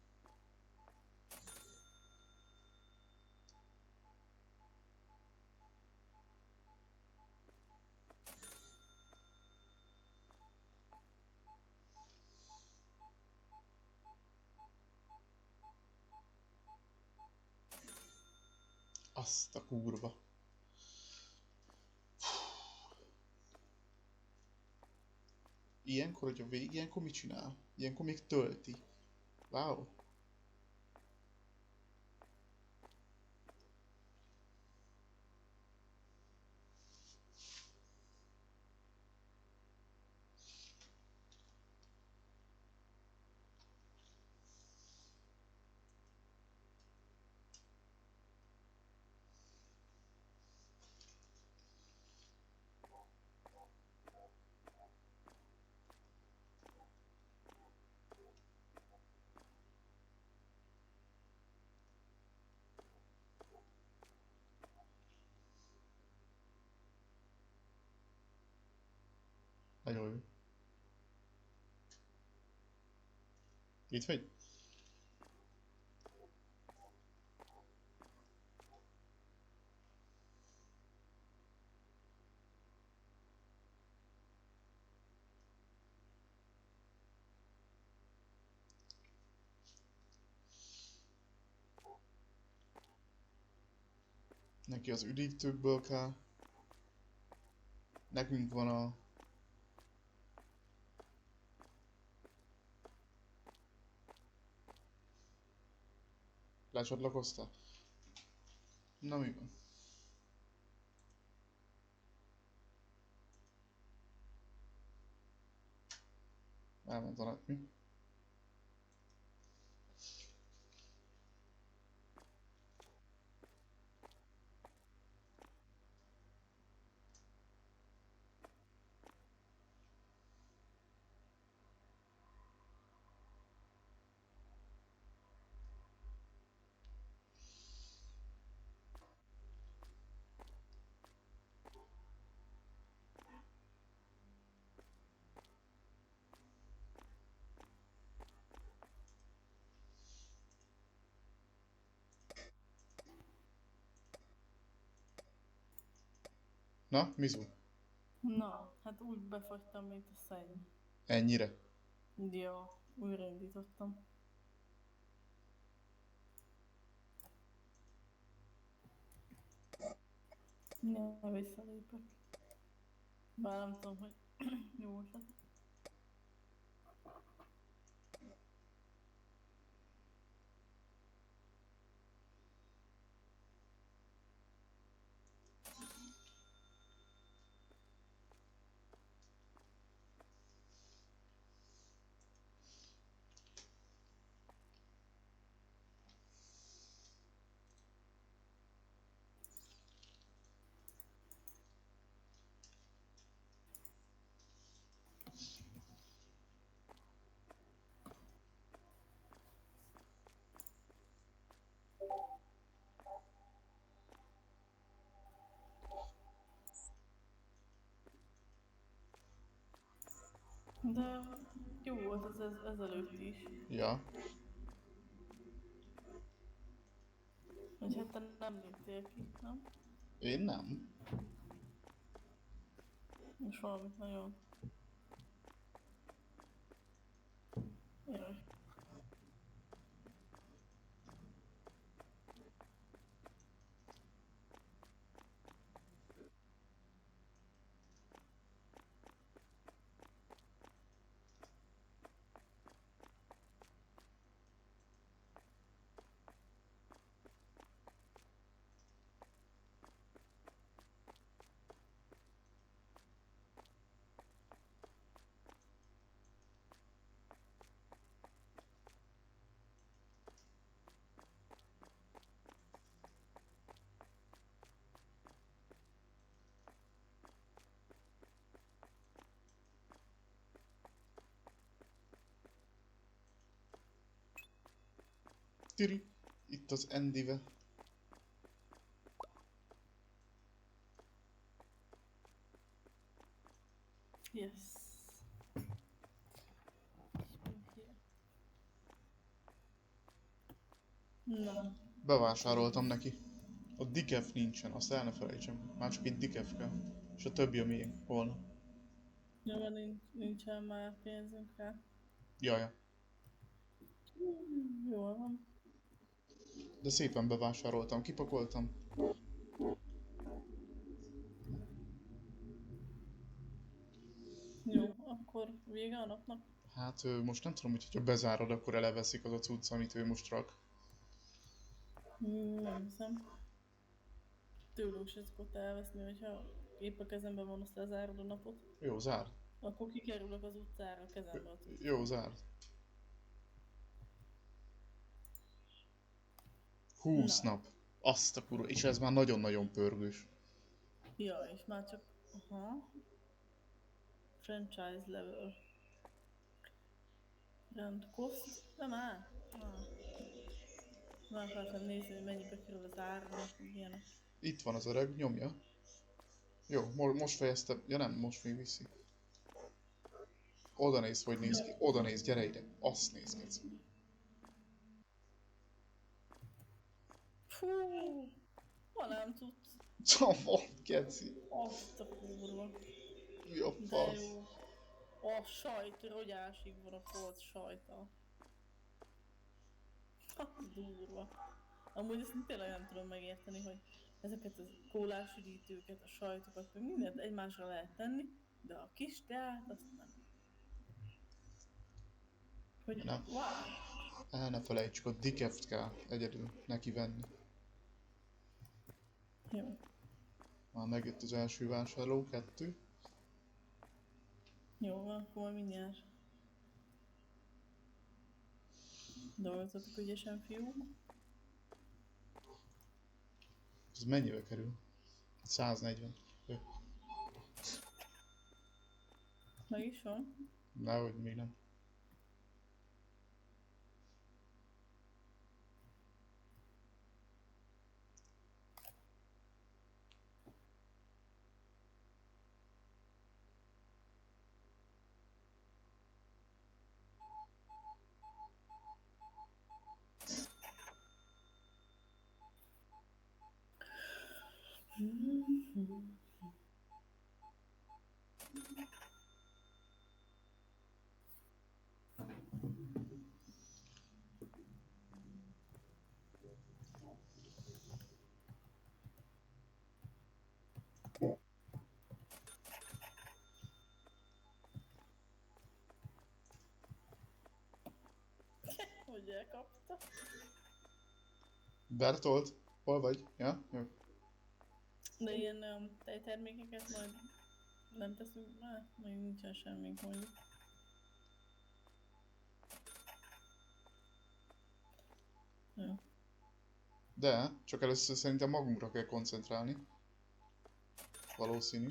Azt a kurva. Ilyenkor, hogyha ilyenkor mit csinál? Ilyenkor még tölti. Wow. Nagyon jó. Itt vagy? Neki az üdítőkből kell. Nekünk van a... Lecsatlakoztál? Na mi van? Elment a net, mi? Na, mizu? Na, hát úgy befagytam, mint a szenny. Ennyire? Ja, újraindítottam. Ja, visszalépek. Bár nem tudom, hogy jó ötlet. De jó volt az ezelőtt is. Ja. Hogy hát te nem léptél ki, nem? Én nem. És valamit nagyon... Jaj. Tiri. Itt az Endive. Yes. Na, Bevásároltam neki. A dikef nincsen, azt el ne felejtsem. Már csak egy dikef kell. És a többi a miénk volna. jó, van, nincsen már pénzünk rá. Jaja. Jól van. De szépen bevásároltam, kipakoltam. Jó, akkor vége a napnak. Hát most nem tudom, hogy ha bezárod, akkor eleveszik az a cucc, amit ő most rak. Nem hiszem. Tőlük se szokott elveszni, hogyha épp a kezemben van, azt lezárod a napot. Jó, zárt. Akkor kikerülök az utcára a kezembe a cucc. Jó, zárt. 20 Na. nap. Azt a kurva. És ez már nagyon-nagyon pörgős. Ja, és már csak... Aha. Franchise level. Rend cost. De már. Már akartam nézni, hogy mennyibe kerül az ára, ilyenek. Itt van az öreg, nyomja. Jó, most fejeztem. Ja nem, most még viszi. Oda néz, hogy néz ki. Oda néz, gyere ide. Azt néz, geci. Fú, ma nem tudsz. Csomó, geci. Azt a kurva. Mi a De fasz? jó. A sajt, rogyásig van a folt sajta. Ha, durva. Amúgy ezt tényleg nem tudom megérteni, hogy ezeket a kólás üdítőket, a sajtokat, meg mindent egymásra lehet tenni, de a kis teát azt nem. Hogy Nem. wow. Ne felejtsük, a Dikeft kell egyedül neki venni. Jó. Már megjött az első vásárló, 2. Jó van, akkor majd mindjárt. Dolgozatok ügyesen, fiúk. Ez mennyibe kerül? 140. Meg is van. Nehogy még nem. Hogy elkapta? Bertolt, hol vagy? Ja? Jó. De ilyen tejtermékeket majd nem teszünk, még nincsen semmink mondjuk. Jó. De, csak először szerintem magunkra kell koncentrálni. Valószínű.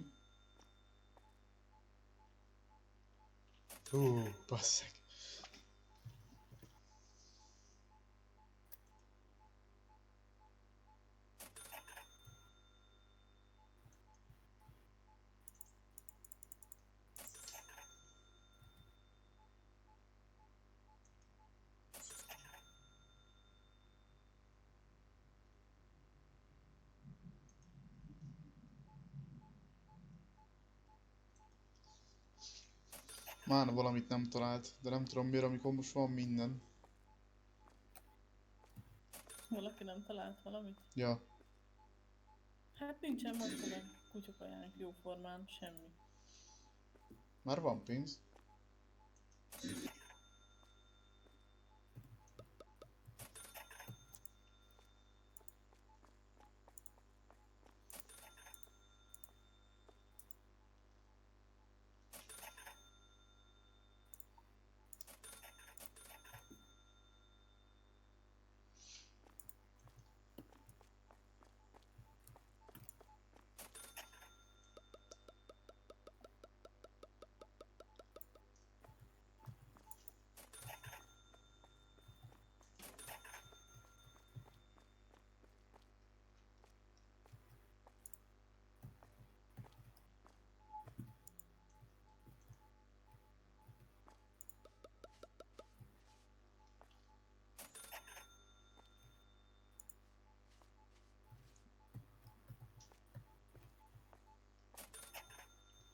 Basszeg. Már valamit nem talált, de nem tudom miért, amikor most van minden. Valaki nem talált valamit? Ja, Hát nincsen macska meg kutyakajának jóformán, semmi. már van pénz.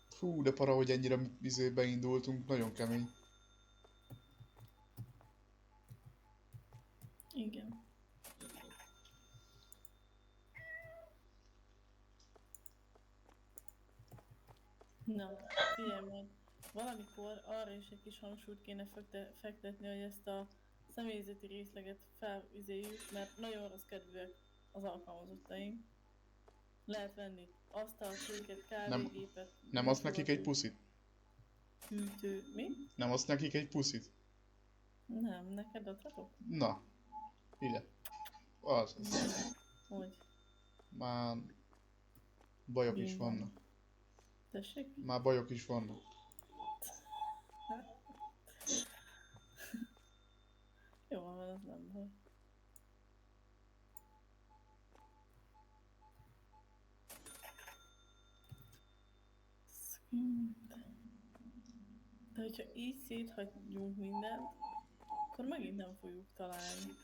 Fú, de para, hogy ennyire beindultunk, nagyon kemény. Igen. Na, figyelj meg. Valamikor arra is egy kis hangsúlyt kéne fektetni, hogy ezt a személyzeti részleget felvizéljük, mert nagyon rossz kedvűek az alkalmazottaink. Lehet venni asztalszéket, kávégépet, Nem adsz nekik egy puszit? hűtő... Mi? Nem adsz nekik egy puszit? Nem, neked adhatok? Na, ide. Az. Hogy? Már bajok is Bing van. vannak. Tessék? Már bajok is vannak. Jó van, az nem baj. De hogyha így széthagyjunk mindent, akkor megint nem fogjuk találni.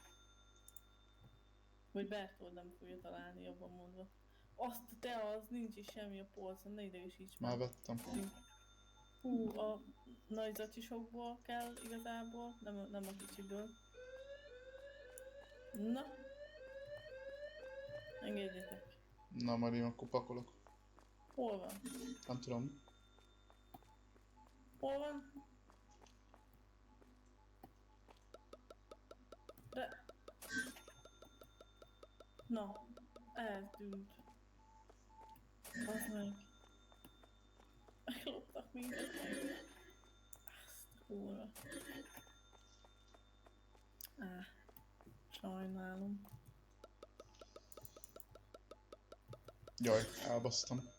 Vagy Bertold nem fogja találni, jobban mondva. Azt te az, nincs is semmi a polcon, ne idegesíts Már meg. vettem. Hú, a nagy zacsisokból kell igazából, nem a kicsiből. Na, engedjetek. Na, majd én akkor pakolok. Hol van? Nem tudom. Hol van? De... Na, eltűnt. Az meg. Megloptak minket. Azt a kurva. Sajnálom. Jaj, elbasztam.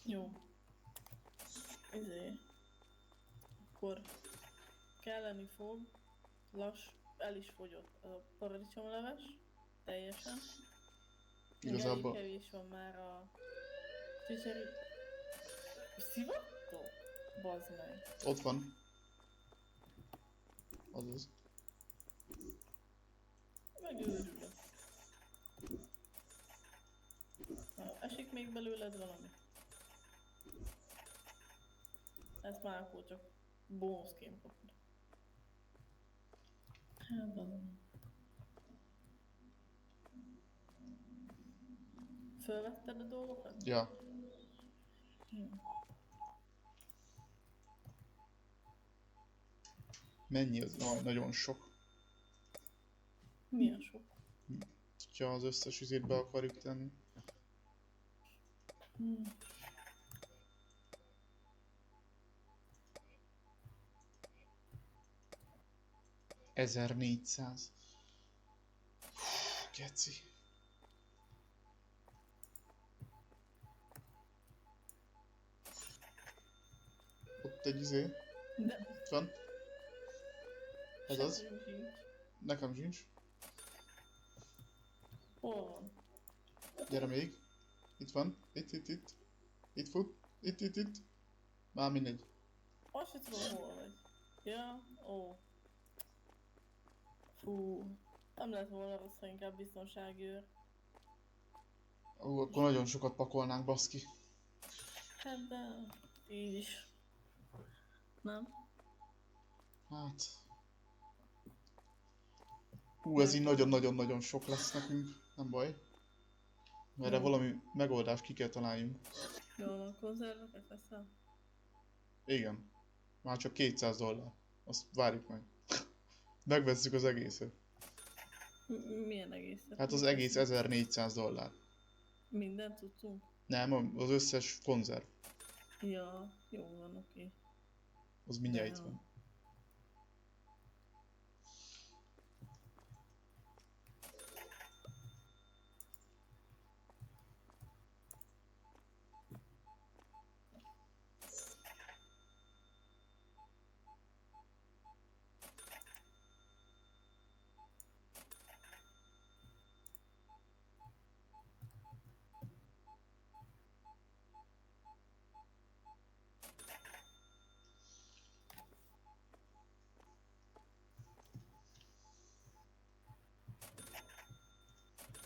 Jó. Akkor kelleni fog. El is fogyott a paradicsomleves. Teljesen. Igazából... Elég kevés van már a csicserí... Szivattok? Bazd meg. Ott van. Azaz. Megőrülök. Na, esik még belőled valami? Ezt már akkor csak bónuszként kapod. Hát azon. Fölvetted a dolgokat? Ja. Jó. Mennyi az? Nagyon sok. Milyen sok? Ha az összes izét be akarjuk tenni. Hmm. $1400. Geci. Ott egy izé. De... Itt van. Ez az. semmim sincs. Nekem sincs. Hol van? Gyere még. Itt van. Itt. Itt fut. Itt. Már mindegy. Azt sem tudom, hol vagy. Ja, ó. Fú. Nem lett volna rossz, ha inkább biztonságőr. Ó, akkor nagyon sokat pakolnánk, baszki. Hát de... így is. Nem? Hát... ez így nagyon-nagyon sok lesz nekünk. Nem baj. Erre Jó. valami megoldást ki kell találjunk. Jó, van, konzerveket veszel? Igen. Már csak $200. Azt várjuk meg. Megvesszük az egészet. Milyen egészet? Hát az egész $1400. Minden tudtunk? Nem, az összes konzerv. Ja, jó van, oké. Az mindjárt itt Jó. van.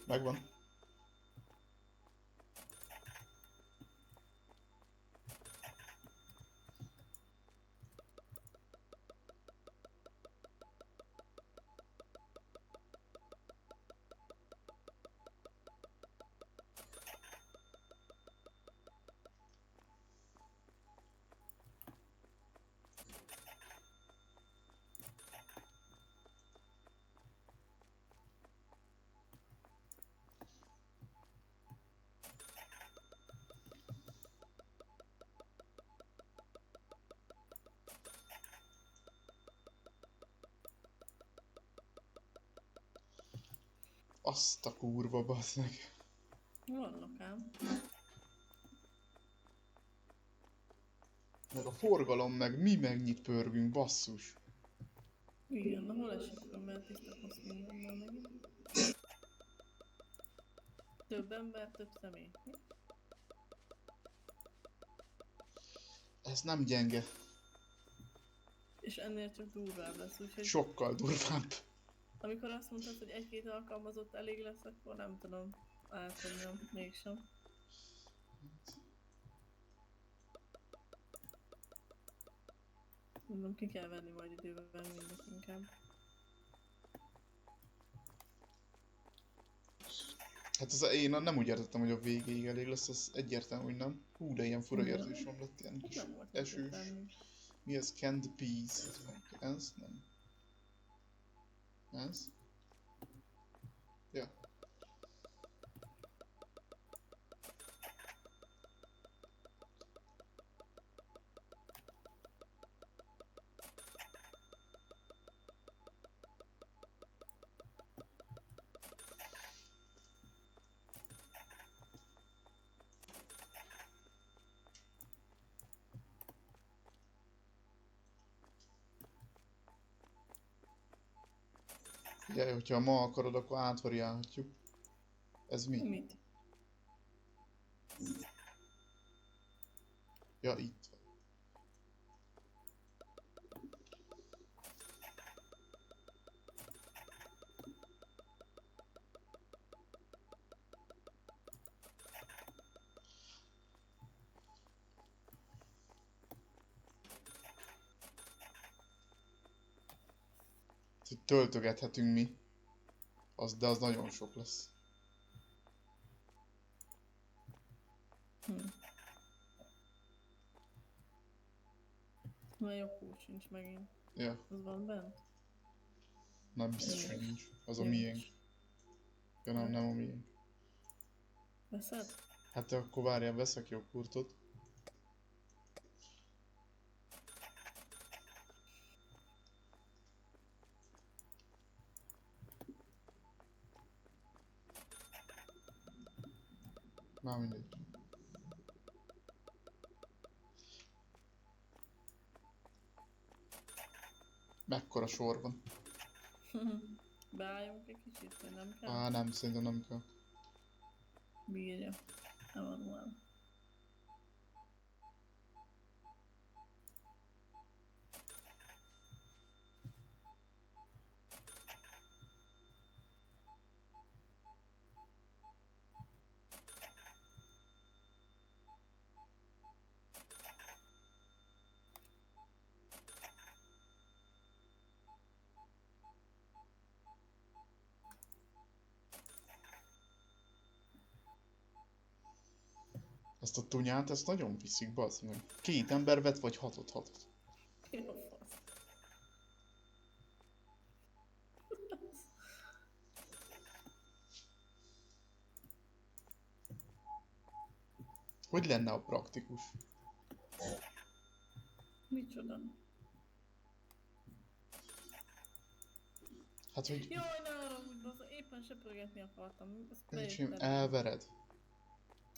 Megvan. Azt a kurva, bassz meg. Vannak ám. Meg a forgalom, meg mi megnyit pörgünk, basszus. Igen, na hol esik a mert tiszta kosz mindennel megint. Több ember, több személy. Ez nem gyenge. És ennél csak durvább lesz, úgyhogy Sokkal durvább. amikor azt mondtad, hogy egy-két alkalmazott elég lesz, akkor nem tudom. Hát, hogy nem, mégsem. Mondom, ki kell venni majd időben mindent inkább. Hát az én nem úgy értettem, hogy a végéig elég lesz, az egyértelmű, hogy nem. Hú, de ilyen fura érzésem lett, ilyen kis Nem volt esős. egyértelmű. Mi ez? Canned peas. Ez? Nem. Ez? Ja. Figyelj, hogyha ma akarod, akkor átvariálhatjuk. Ez mi? Mit? Ja, itt van. Töltögethetünk mi. De az nagyon sok lesz. Már jobb kulcs sincs megint. Ja, Az van bent? nem biztos, hogy nincs. Az a Nincs. miénk. Ja, nem a miénk. Veszed? Hát te akkor várjál, veszek jogurtot. Már mindegy. Mekkora sor van? Beálljunk egy kicsit, vagy nem kell? Á, nem, szerintem nem kell. Bírja. Nem adom el. Ezt a tunyát, ezt nagyon viszik, bazd meg. 2 ember vett, vagy 6-ot. Jó fasz. Hogy lenne a praktikus? Micsoda? Hát, hogy Jaj, ne arra, hogy basz, éppen söprögetni akartam. Ezt Öcsém, bejöttem. elvered.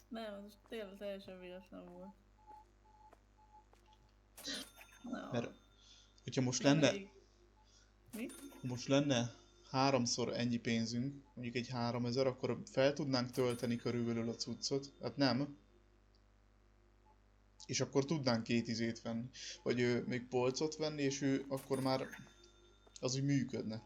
Nem, az tényleg teljesen véletlen volt. Na, Mert hogyha most még lenne, elég. Mi? most lenne 3-szor ennyi pénzünk, mondjuk egy 3000, akkor fel tudnánk tölteni körülbelül a cuccot. Hát nem. És akkor tudnánk 2 izét venni. Vagy még polcot venni, és ő akkor már az úgy működne.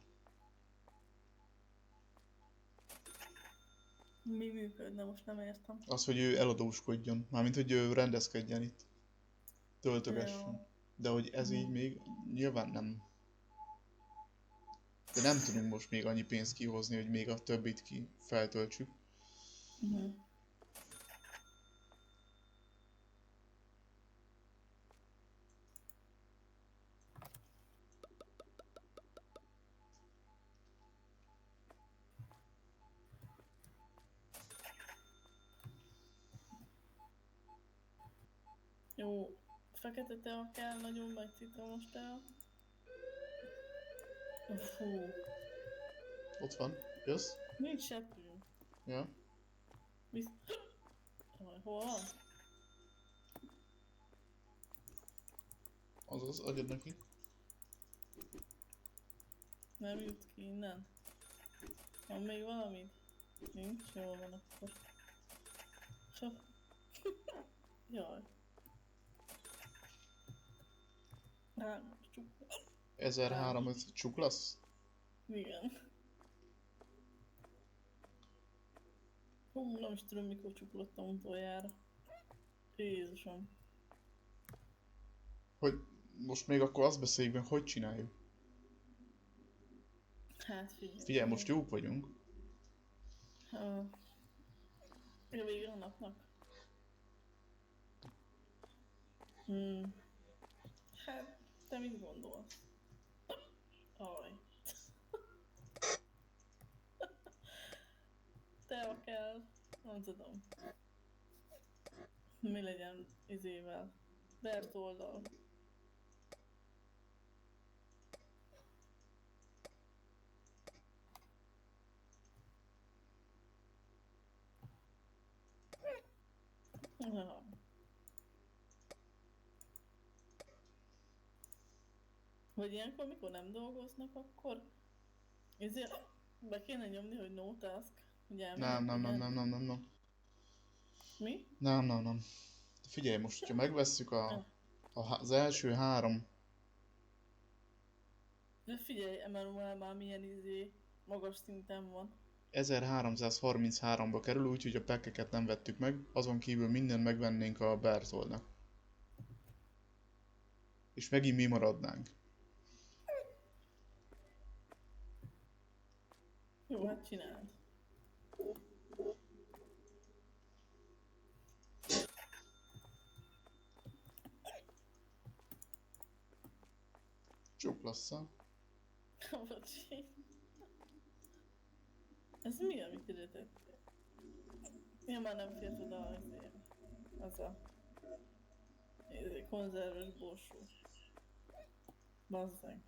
Mi működne, most nem értem. Az, hogy ő eladóskodjon. Mármint, hogy ő rendezkedjen itt. Töltögessen. Jó. De hogy ez így még nyilván nem. De nem tudunk most még annyi pénzt kihozni, hogy még a többit ki feltöltsük. Uh-huh. Jó, fekete tea kell nagyon, vagy citromos tea. Fú, Ott van. Jössz? Nincs seprű. Ja? Visz... Hol van? Azaz, adjad neki. Nem jut ki innen. Van még valami? Nincs, jól van akkor. Csak... Jaj. Rám, csuk. 1300 csuklasz? Igen. Hú, nem is tudom, mikor csuklottam utoljára. Jézusom. Hogy most még akkor azt beszéljük meg, hogy csináljuk. Hát figyelj. Figyelj, most jók vagyunk. Ja, vége a napnak. Hát, te mit gondolsz? Aj. Te kell, nem tudom. Mi legyen izével? Bertoldal. Ja. Vagy ilyenkor, mikor nem dolgoznak, akkor ezért be kéne nyomni, hogy no task, hogy elmennek Nem. Mi? Nem. Figyelj, most, ha megvesszük az első 3, De figyelj, Emmanuel már milyen magas szinten van. 1333-ba kerül, úgyhogy a packeket nem vettük meg, azon kívül minden megvennénk a Bertoldnak. És megint mi maradnánk. Jó, hát csináld. Csuklasszal. Bocsi. Ez mi, amit ide tettél? Ja, már nem fért oda az a konzerves borsó. Bazzeg.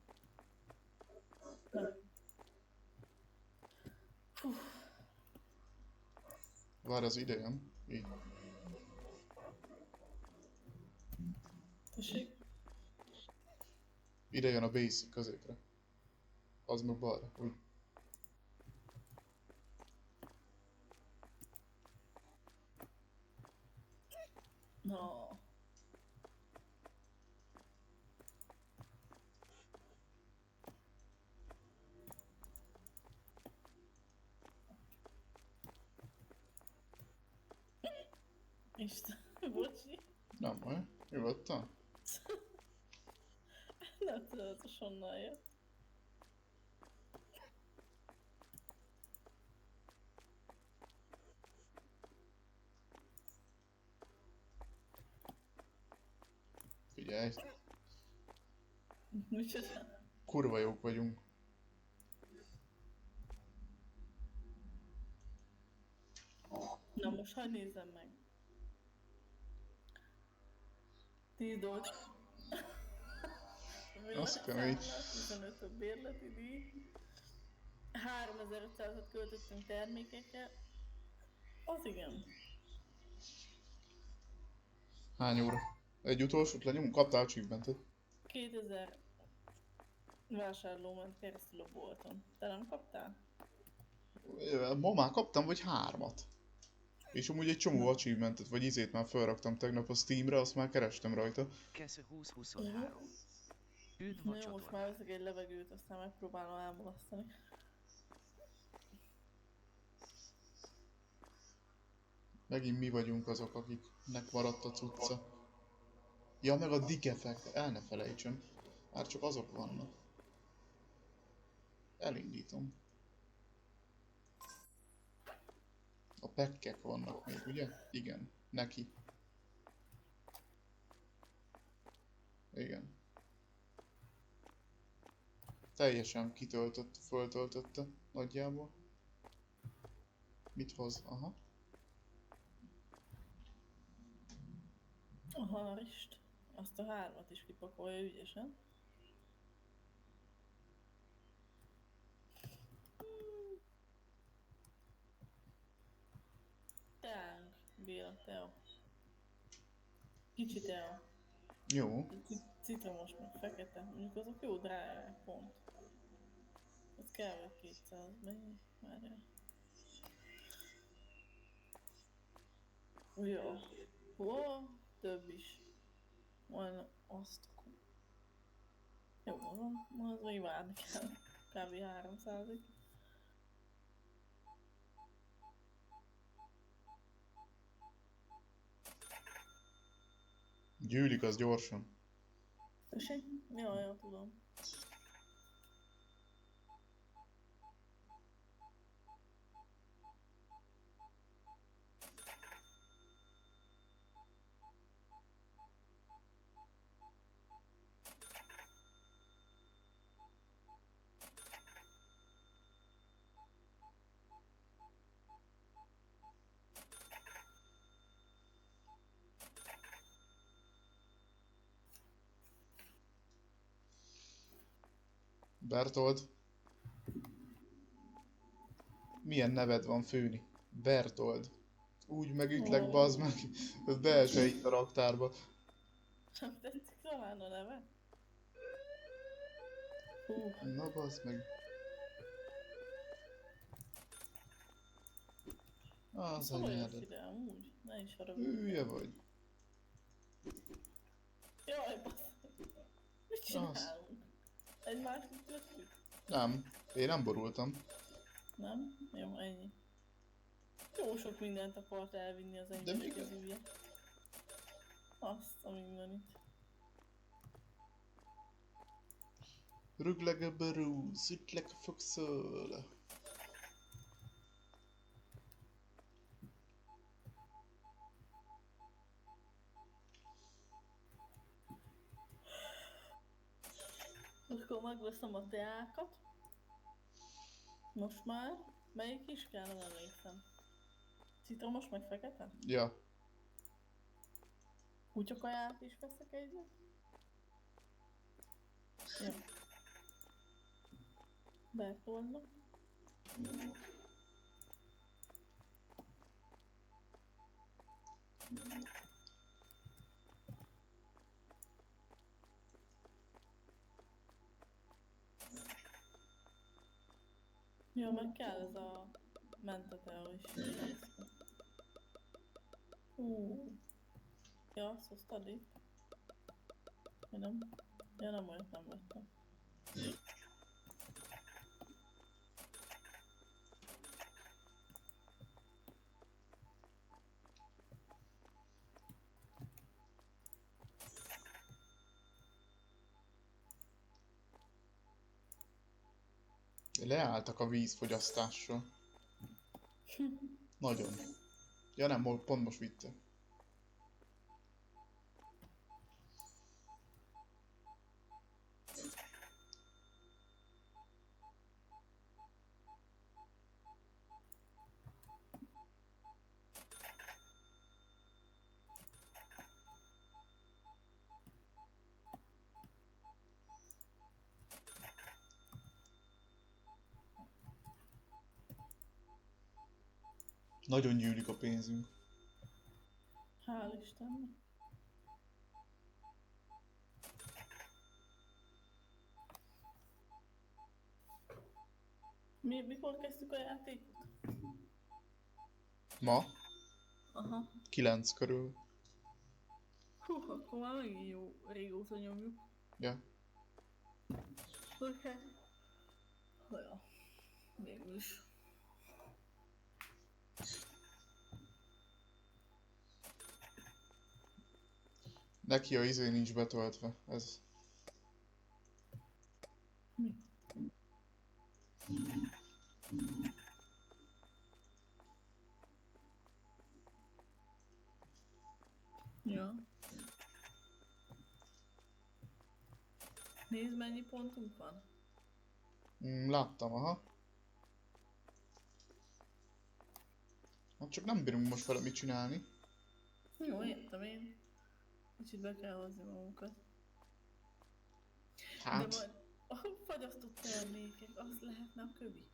Várj, az ide jön. Így. Tessék? Ide jön a basic középre. Az meg balra. Úgy. No. Isten, bocsi. Nem baj. Nyugodtan. Nem tudatos honnan jött. Figyelj. Micsoda? Kurva jók vagyunk. Na most hagyd nézzem meg. 10 dollár. Azt kemény. 15 a bérleti díj. 3500-at költöttünk termékekre. Az igen. Hány óra? Egy utolsót lenyomunk? Kaptál achievementet? 2000 vásárló ment keresztül a bolton. Te nem kaptál? Ma már kaptam vagy 3-at. És amúgy egy csomó achievementet, vagy izét már felraktam tegnap a Steamre, azt már kerestem rajta. Kesző 2023. Üdv a Na jó, most csatornán. már veszek egy levegőt, aztán megpróbálom elmulasztani. Megint mi vagyunk azok, akiknek maradt a cucca. Ja, meg a digefek, el ne felejtsem. Már csak azok vannak. Elindítom. A pekkek vannak még, ugye? Igen, neki. Igen. Teljesen föltöltötte nagyjából. Mit hoz? Aha. A harist. Azt a 3-at is kipakolja ügyesen. fél, Teo. Kicsi Teo. Jó. Citromos meg fekete. Mondjuk azok jó drágák, pont. Az kell, hogy 200. Mennyi? Várjál. Jó. Ó, több is. Majdnem azt. Jó, az még várni kell. Kb. 300-ig. Gyűlik az gyorsan. Tessék? Jaj, tudom. Bertold. Milyen neved van főni? Bertold. Úgy megütlek, bazd meg. Ez beesel itt a raktárba. Nem tetszik talán a neve? Hú, Na bazd meg. Az szóval jössz anyád. ide amúgy. Ne is haragudj. Hülye vagy. Jaj, bassz. Mit csinálunk? Egymást ütöttük? Nem. Én nem borultam. Nem? Jó, ennyi. Jó sok mindent akart elvinni az De enyém mi- kezűje. Azt a mindenit. Rögleg a barú, szütlek a fokszol. Akkor megveszem a teákat. Most már. Melyik is kell, nem emlékszem. Citromos meg fekete? Ja. Kutyakaját is veszek egyet? Jó. Bertoldnak. Jó, meg kell ez a mentetel is. Ja, azt hoztad itt? Vagy nem? Ja, nem olyat nem vettem. Leálltak a vízfogyasztással. Nagyon. Ja nem, pont most vitte. Nagyon gyűlik a pénzünk. Hál' Istennek. Mikor kezdtük a játékot? Ma? Aha. 9 körül. Hú, akkor már megint jó régóta nyomjuk. Ja. Oké. Ja. Végülis. Neki a izé nincs betöltve. Ez. Mi? Ja. Nézd, mennyi pontunk van. Láttam, aha. Hát csak nem bírunk most vele mit csinálni. Jó, értem én. Kicsit be kell hozni magunkat. De Hát, majd a fagyasztott termékek, az lehetne a kövi.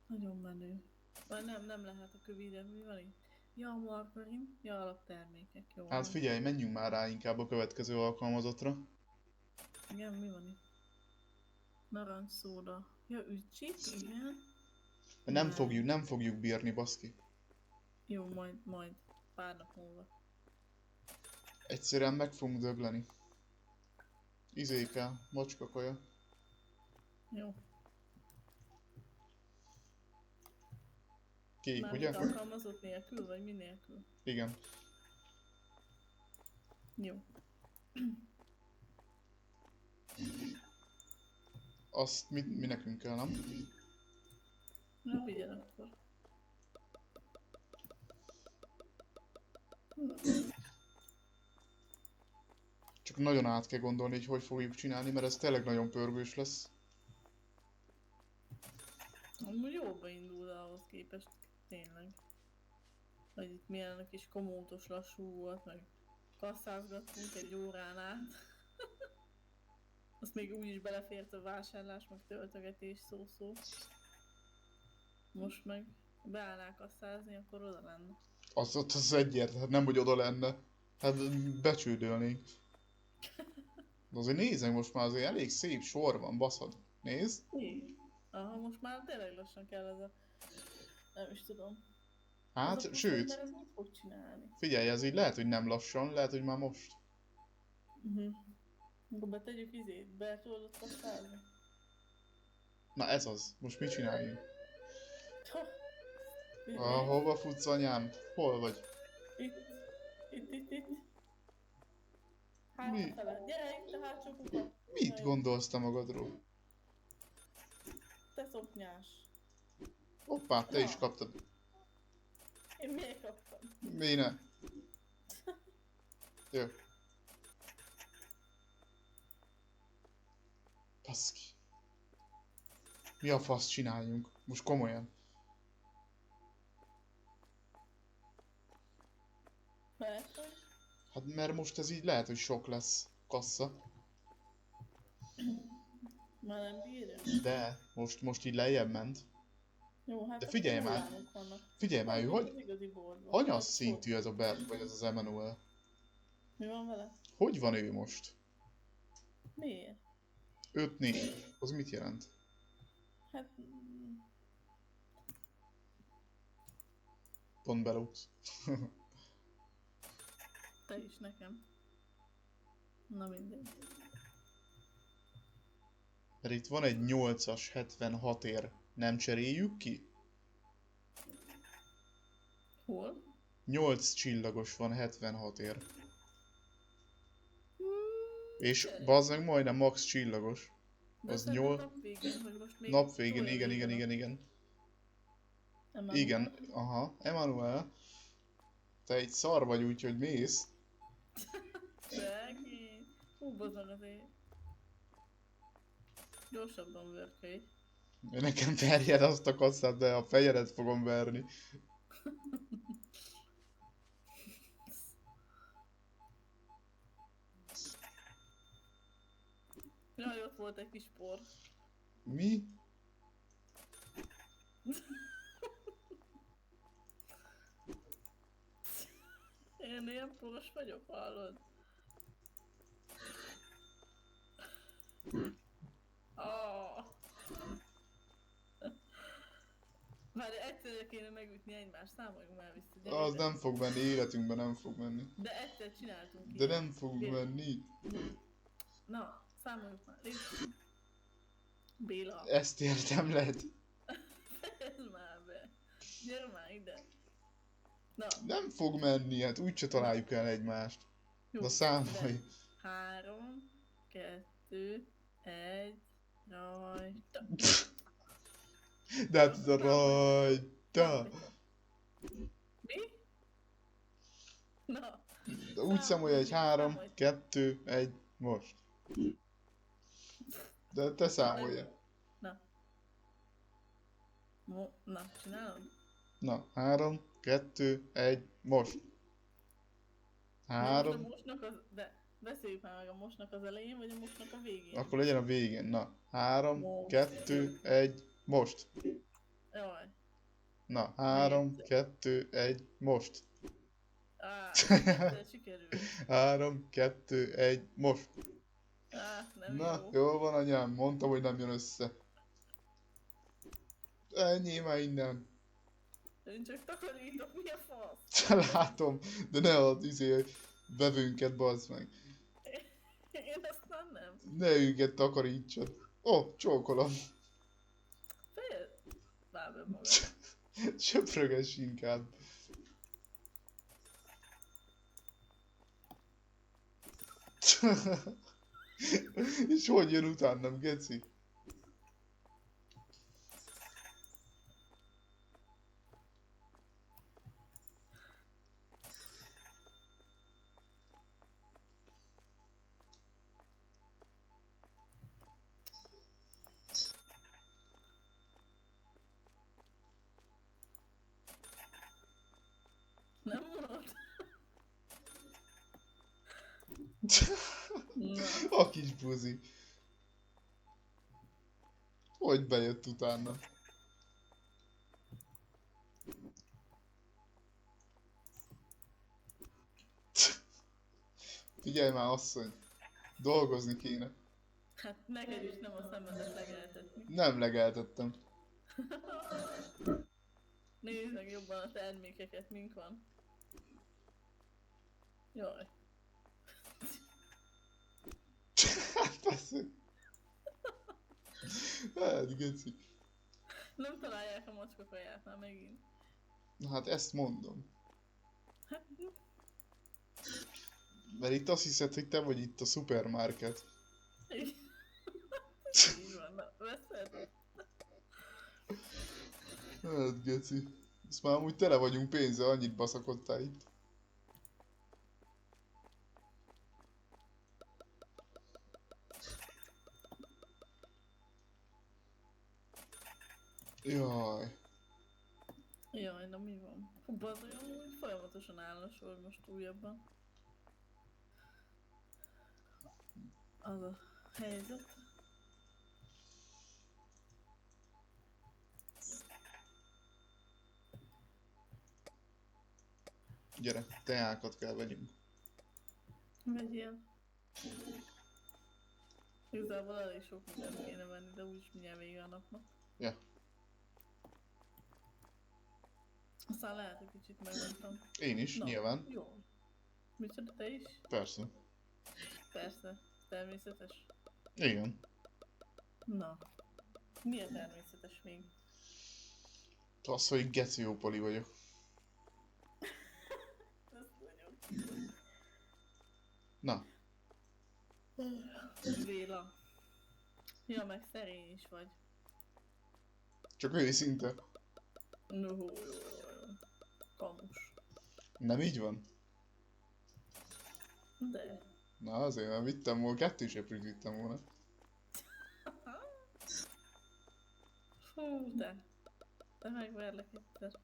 Nagyon menő. Vagy nem lehet a kövi, de mi van itt? Ja, margarin. Ja, alaptermékek. Jó. Hát van. figyelj, menjünk már rá inkább a következő alkalmazatra. Igen, mi van itt? Narancsszóda. Ja, üdcsik, igen. Nem fogjuk bírni, baszki. Jó, majd. Pár nap múlva. Egyszerűen meg fogunk dögleni. Izé kell, macskakaja. Jó. Kék, Már ugye? mit alkalmazott nélkül, vagy mi nélkül? Igen. Jó. Azt mi nekünk kell, nem? Na, vigyel akkor. Csak nagyon át kell gondolni, hogy fogjuk csinálni, mert ez tényleg nagyon pörgős lesz. Amúgy jóba indul, de ahhoz képest tényleg. Hogy itt milyen a kis komótos lassú volt, meg kasszázgattunk egy órán át. Azt még úgy is belefért a vásárlás, meg töltögetés szó-szó. Most meg beállnál kasszázni, akkor oda lenne. Az egyértelmű, nem hogy oda lenne. Hát becsődölnénk. De azért nézzek, most már azért elég szép sor van, baszad. Nézd. Aha, most már tényleg lassan kell ez a... Nem is tudom. Hát, Az a sőt, ember ez mit fog csinálni? figyelj, ez így lehet, hogy nem lassan, lehet, hogy már most. Akkor betegyük izét, betolzott kasszázni. Na ez az, most mit csináljunk? Itt, Hova futsz anyám? Hol vagy? itt. Hátrafele. Gyere itt a hátsó kuka. Mit gondolsz te magadról? Te szoknyás. Hoppá, te is kaptad. Én miért kaptam? Mi ne? Jó. Baszki. Mi a fasz csináljunk? Most komolyan. Mert? Hát mert most ez így lehet, hogy sok lesz kassa. Már nem bírja? De most így lejjebb ment. Jó, hát De akkor figyelj már. hullámok vannak. Figyelj már, Az hogy igazi boldog. hanyas szintű ez a Bert, vagy ez az Emmanuel? Mi van vele? Hogy van ő most? Miért? 5-4. Az mit jelent? Hát... Pont belógsz. Te is nekem. Na mindegy. Mert itt van egy 8-as 76 ér. Nem cseréljük ki? Hol? 8 csillagos van 76 ér. És Cseréljük. bazd meg majdnem max csillagos. De Az szerintem 8 napvégén, hogy most még... nap végén, tolja igen, végig igen, a- igen, igen. Emmanuel. Igen, aha, Emmanuel. Te egy szar vagy, úgyhogy mész. Szegény. Hú, bazd azért. Gyorsabban vörköly. Nekem terjed azt a kasszát, de a fejedet fogom verni. Jaj, ott volt egy kis por. Mi? Én ilyen poros vagyok, hallod? Oh. Várj, egyszerre kéne megütni egymást, számoljunk már vissza. gyere Az ide. nem fog menni, életünkben nem fog menni. De egyszer csináltunk De ilyet. nem fog Gyere. menni. Na, számoljuk már. Légy. Béla. Ezt értem lehet. Fejezd már be. Gyere már ide. Na, Nem fog menni, hát úgyse találjuk el egymást. jó. Na számolj. 3, 2, 1, rajta. De hát ez a rajta. Mi? Na. De úgy számolja, hogy 3, 2, 1, most. De te számolja. Na. Na, csinálod? Na, 3, 2, 1, most. A 3, mosnak az... De beszéljük már meg a mosnak az elején, vagy a mosnak a végén? akkor legyen a végén. Na, 3, 2, 1, most. Jaj. Na, 3, 2, 1, most. De sikerült. 3, 2, 1, most. Nem Na, jó. jól van anyám, mondtam, hogy nem jön össze. Ennyi már innen. Én csak takarítok, mi a fasz? Látom, de ne az vevőnket bazd meg. Én aztán nem. Ne őket takarítsad. Ó, csókolom. Vár be magad. Söprögess inkább. És hogy jön utánam, geci? Nem mondod? Na. A kis buzi. Hogy bejött utána? Figyelj már, asszony. Dolgozni kéne. Hát neked is nem a szemedet legeltetni. Nem legeltettem. Nézd meg jobban a termékeket, mink van. Jaj. Hát persze. Hát, geci. Nem találják a macskakaját már megint. Na hát ezt mondom. Hát, Mert itt azt hiszed, hogy te vagy itt a szupermarket. így van, na, veszed? Hát, geci. Ezt már amúgy tele vagyunk pénzzel, annyit baszakodtál itt. Jaj. Jaj, na mi van? Hú, az olyan, hogy folyamatosan áll a sor most újabban. Az a helyzet. Gyere, teákat kell vegyünk. Vegyél. Igazából elég sok mindent kéne venni, de úgyis mindjárt vége a napnak. Ja. Aztán lehet, hogy kicsit megmondtam. Én is, Na, nyilván. jó. Micsoda, te is? Persze. Persze, természetes. Igen. Na. Mi a természetes még? Az, hogy geci jó poli vagyok. Ezt vagyok. Na, Béla. Ja, meg szerény is vagy. csak őszinte. No, jó. Kamus. Nem így van? De. Na azért, mert vittem volna, 2 seprűt vittem volna. Fú, de. De megverlek egyszer.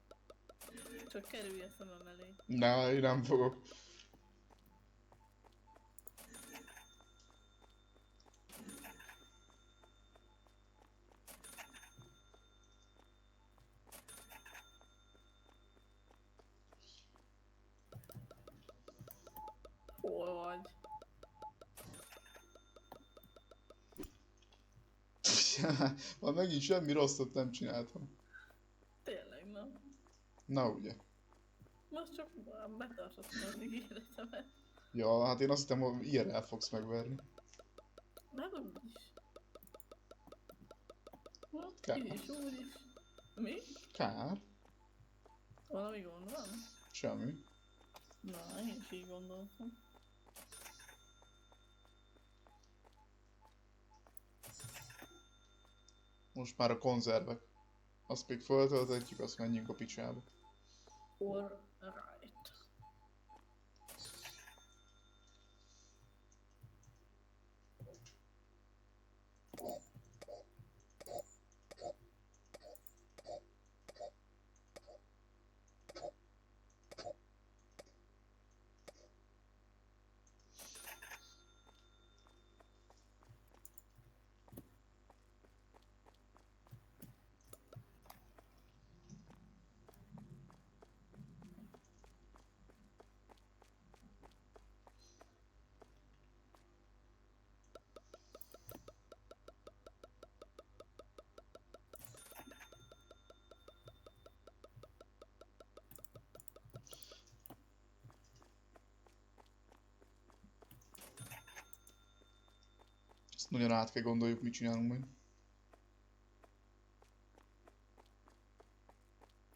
Csak kerülj a szemem elé. Na, én nem fogok. Hol vagy? Már megint semmi rosszat nem csináltam. Tényleg, nem? Na ugye. Most csak betartottam az ígéretemet. Ja, hát én azt hittem, hogy IRL fogsz megverni. Nem úgyis. Kár. Így is, úgy is. Mi? Kár. Valami gond van? Semmi. Na, én is így gondoltam. Most már a konzervek. Azt még föltöltetjük, azt menjünk a picsába. Or right. Ezt nagyon át kell gondoljuk, mit csinálunk majd.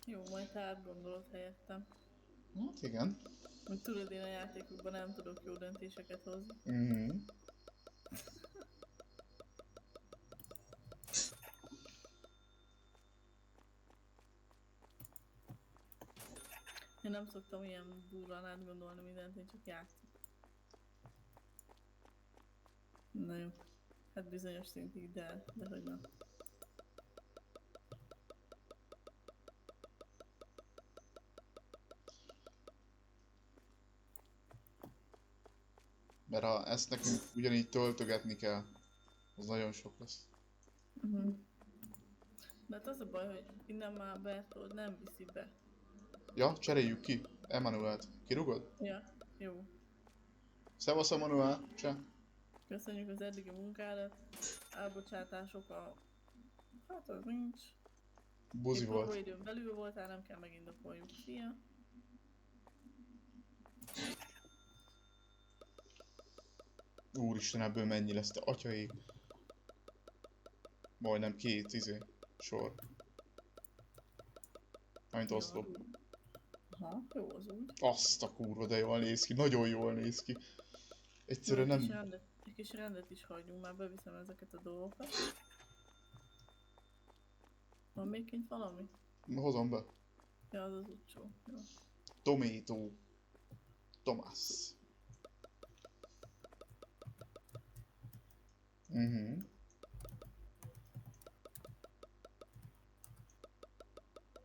Jó, majd te átgondolod helyettem. Hát igen. Hogy tudod, én a játékokban nem tudok jó döntéseket hozni. Mhm. Én nem szoktam ilyen durván átgondolni mindent, én csak játszok. Na jó. Hát bizonyos szintig, de hogy nem. Mert ha ezt nekünk ugyanígy töltögetni kell, az nagyon sok lesz. Uh-huh. De hát az a baj, hogy innen már Bertold nem viszi be. Ja, cseréljük ki. Emanuelt. Kirugod? Ja, jó. Szevasz, Emanuel. Cseh. Köszönjük az eddigi munkádat. Elbocsátások a... Hát az nincs. Buzi Épp volt. időn belül voltál, nem kell megindokoljuk. Szia! Úristen, ebből mennyi lesz, te atyaig. Majdnem 2 sor. Mármint oszlop. Aha, jó az úgy. Azt a kurva, de jól néz ki. Nagyon jól néz ki. Egyszerűen nem... Egy kis rendet is hagyjunk, már beviszem ezeket a dolgokat. Van még kint valami? Hozom be. Ja, az az utcsó. Jó. Tomato. Tomás. Mhm.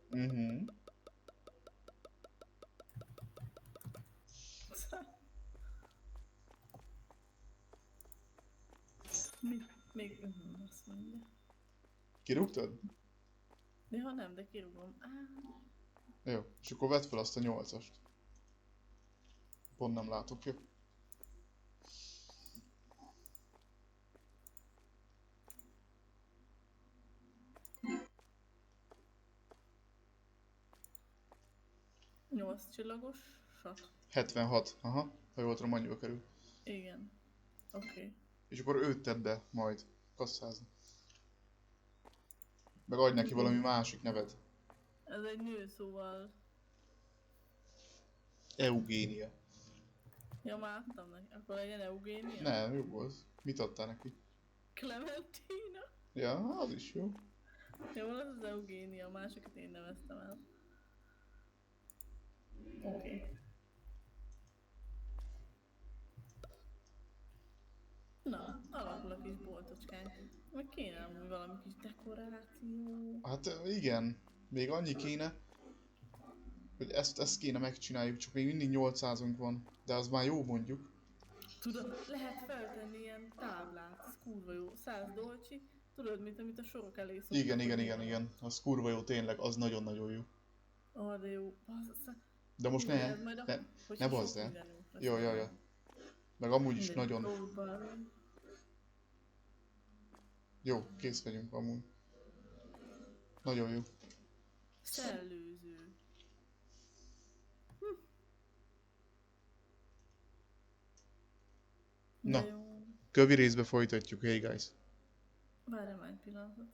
Mhm. Mi? Még... azt mondja. Kirúgtad? Néha nem, de kirúgom. Jó. És akkor vedd fel azt a 8-ast. Pont nem látok, jó? Nyolc csillagos sat. 76. Aha. Ha jól tudom, annyiba kerül. Igen. Oké. És akkor őt tedd be majd kasszázni. Meg adj neki valami másik nevet. Ez egy nő, szóval... Eugénia. Ja, már adtam neki. Akkor legyen Eugénia? Nem, jó az. Mit adtál neki? Clementina? Ja, az is jó. Jó, az az Eugénia, másokat én neveztem el. Oké. Na, alakul a kis boltocskánk. Meg kéne amúgy valami kis dekoráció. Hát igen. Még annyi kéne, hogy ezt kéne megcsináljuk, csak még mindig 800-unk van. De az már jó mondjuk. Tudod, lehet feltenni ilyen táblát, ez kurva jó. 100 dolcsi, tudod, mint amit a sorok elé szoktak. Igen. Az kurva jó tényleg, az nagyon-nagyon jó. Ah, de jó. Bassza. De most Ugye, ne, ez majd ne, hogyha ne sok bazd el. mindenünk lesz. Ja. Meg amúgy is Mindegy, nagyon... próbálom. Jó, kész vagyunk amúgy. Nagyon jó. Szellőző. Na. De jó. Kövi részbe folytatjuk, hey guys. Várj már egy pillanatot.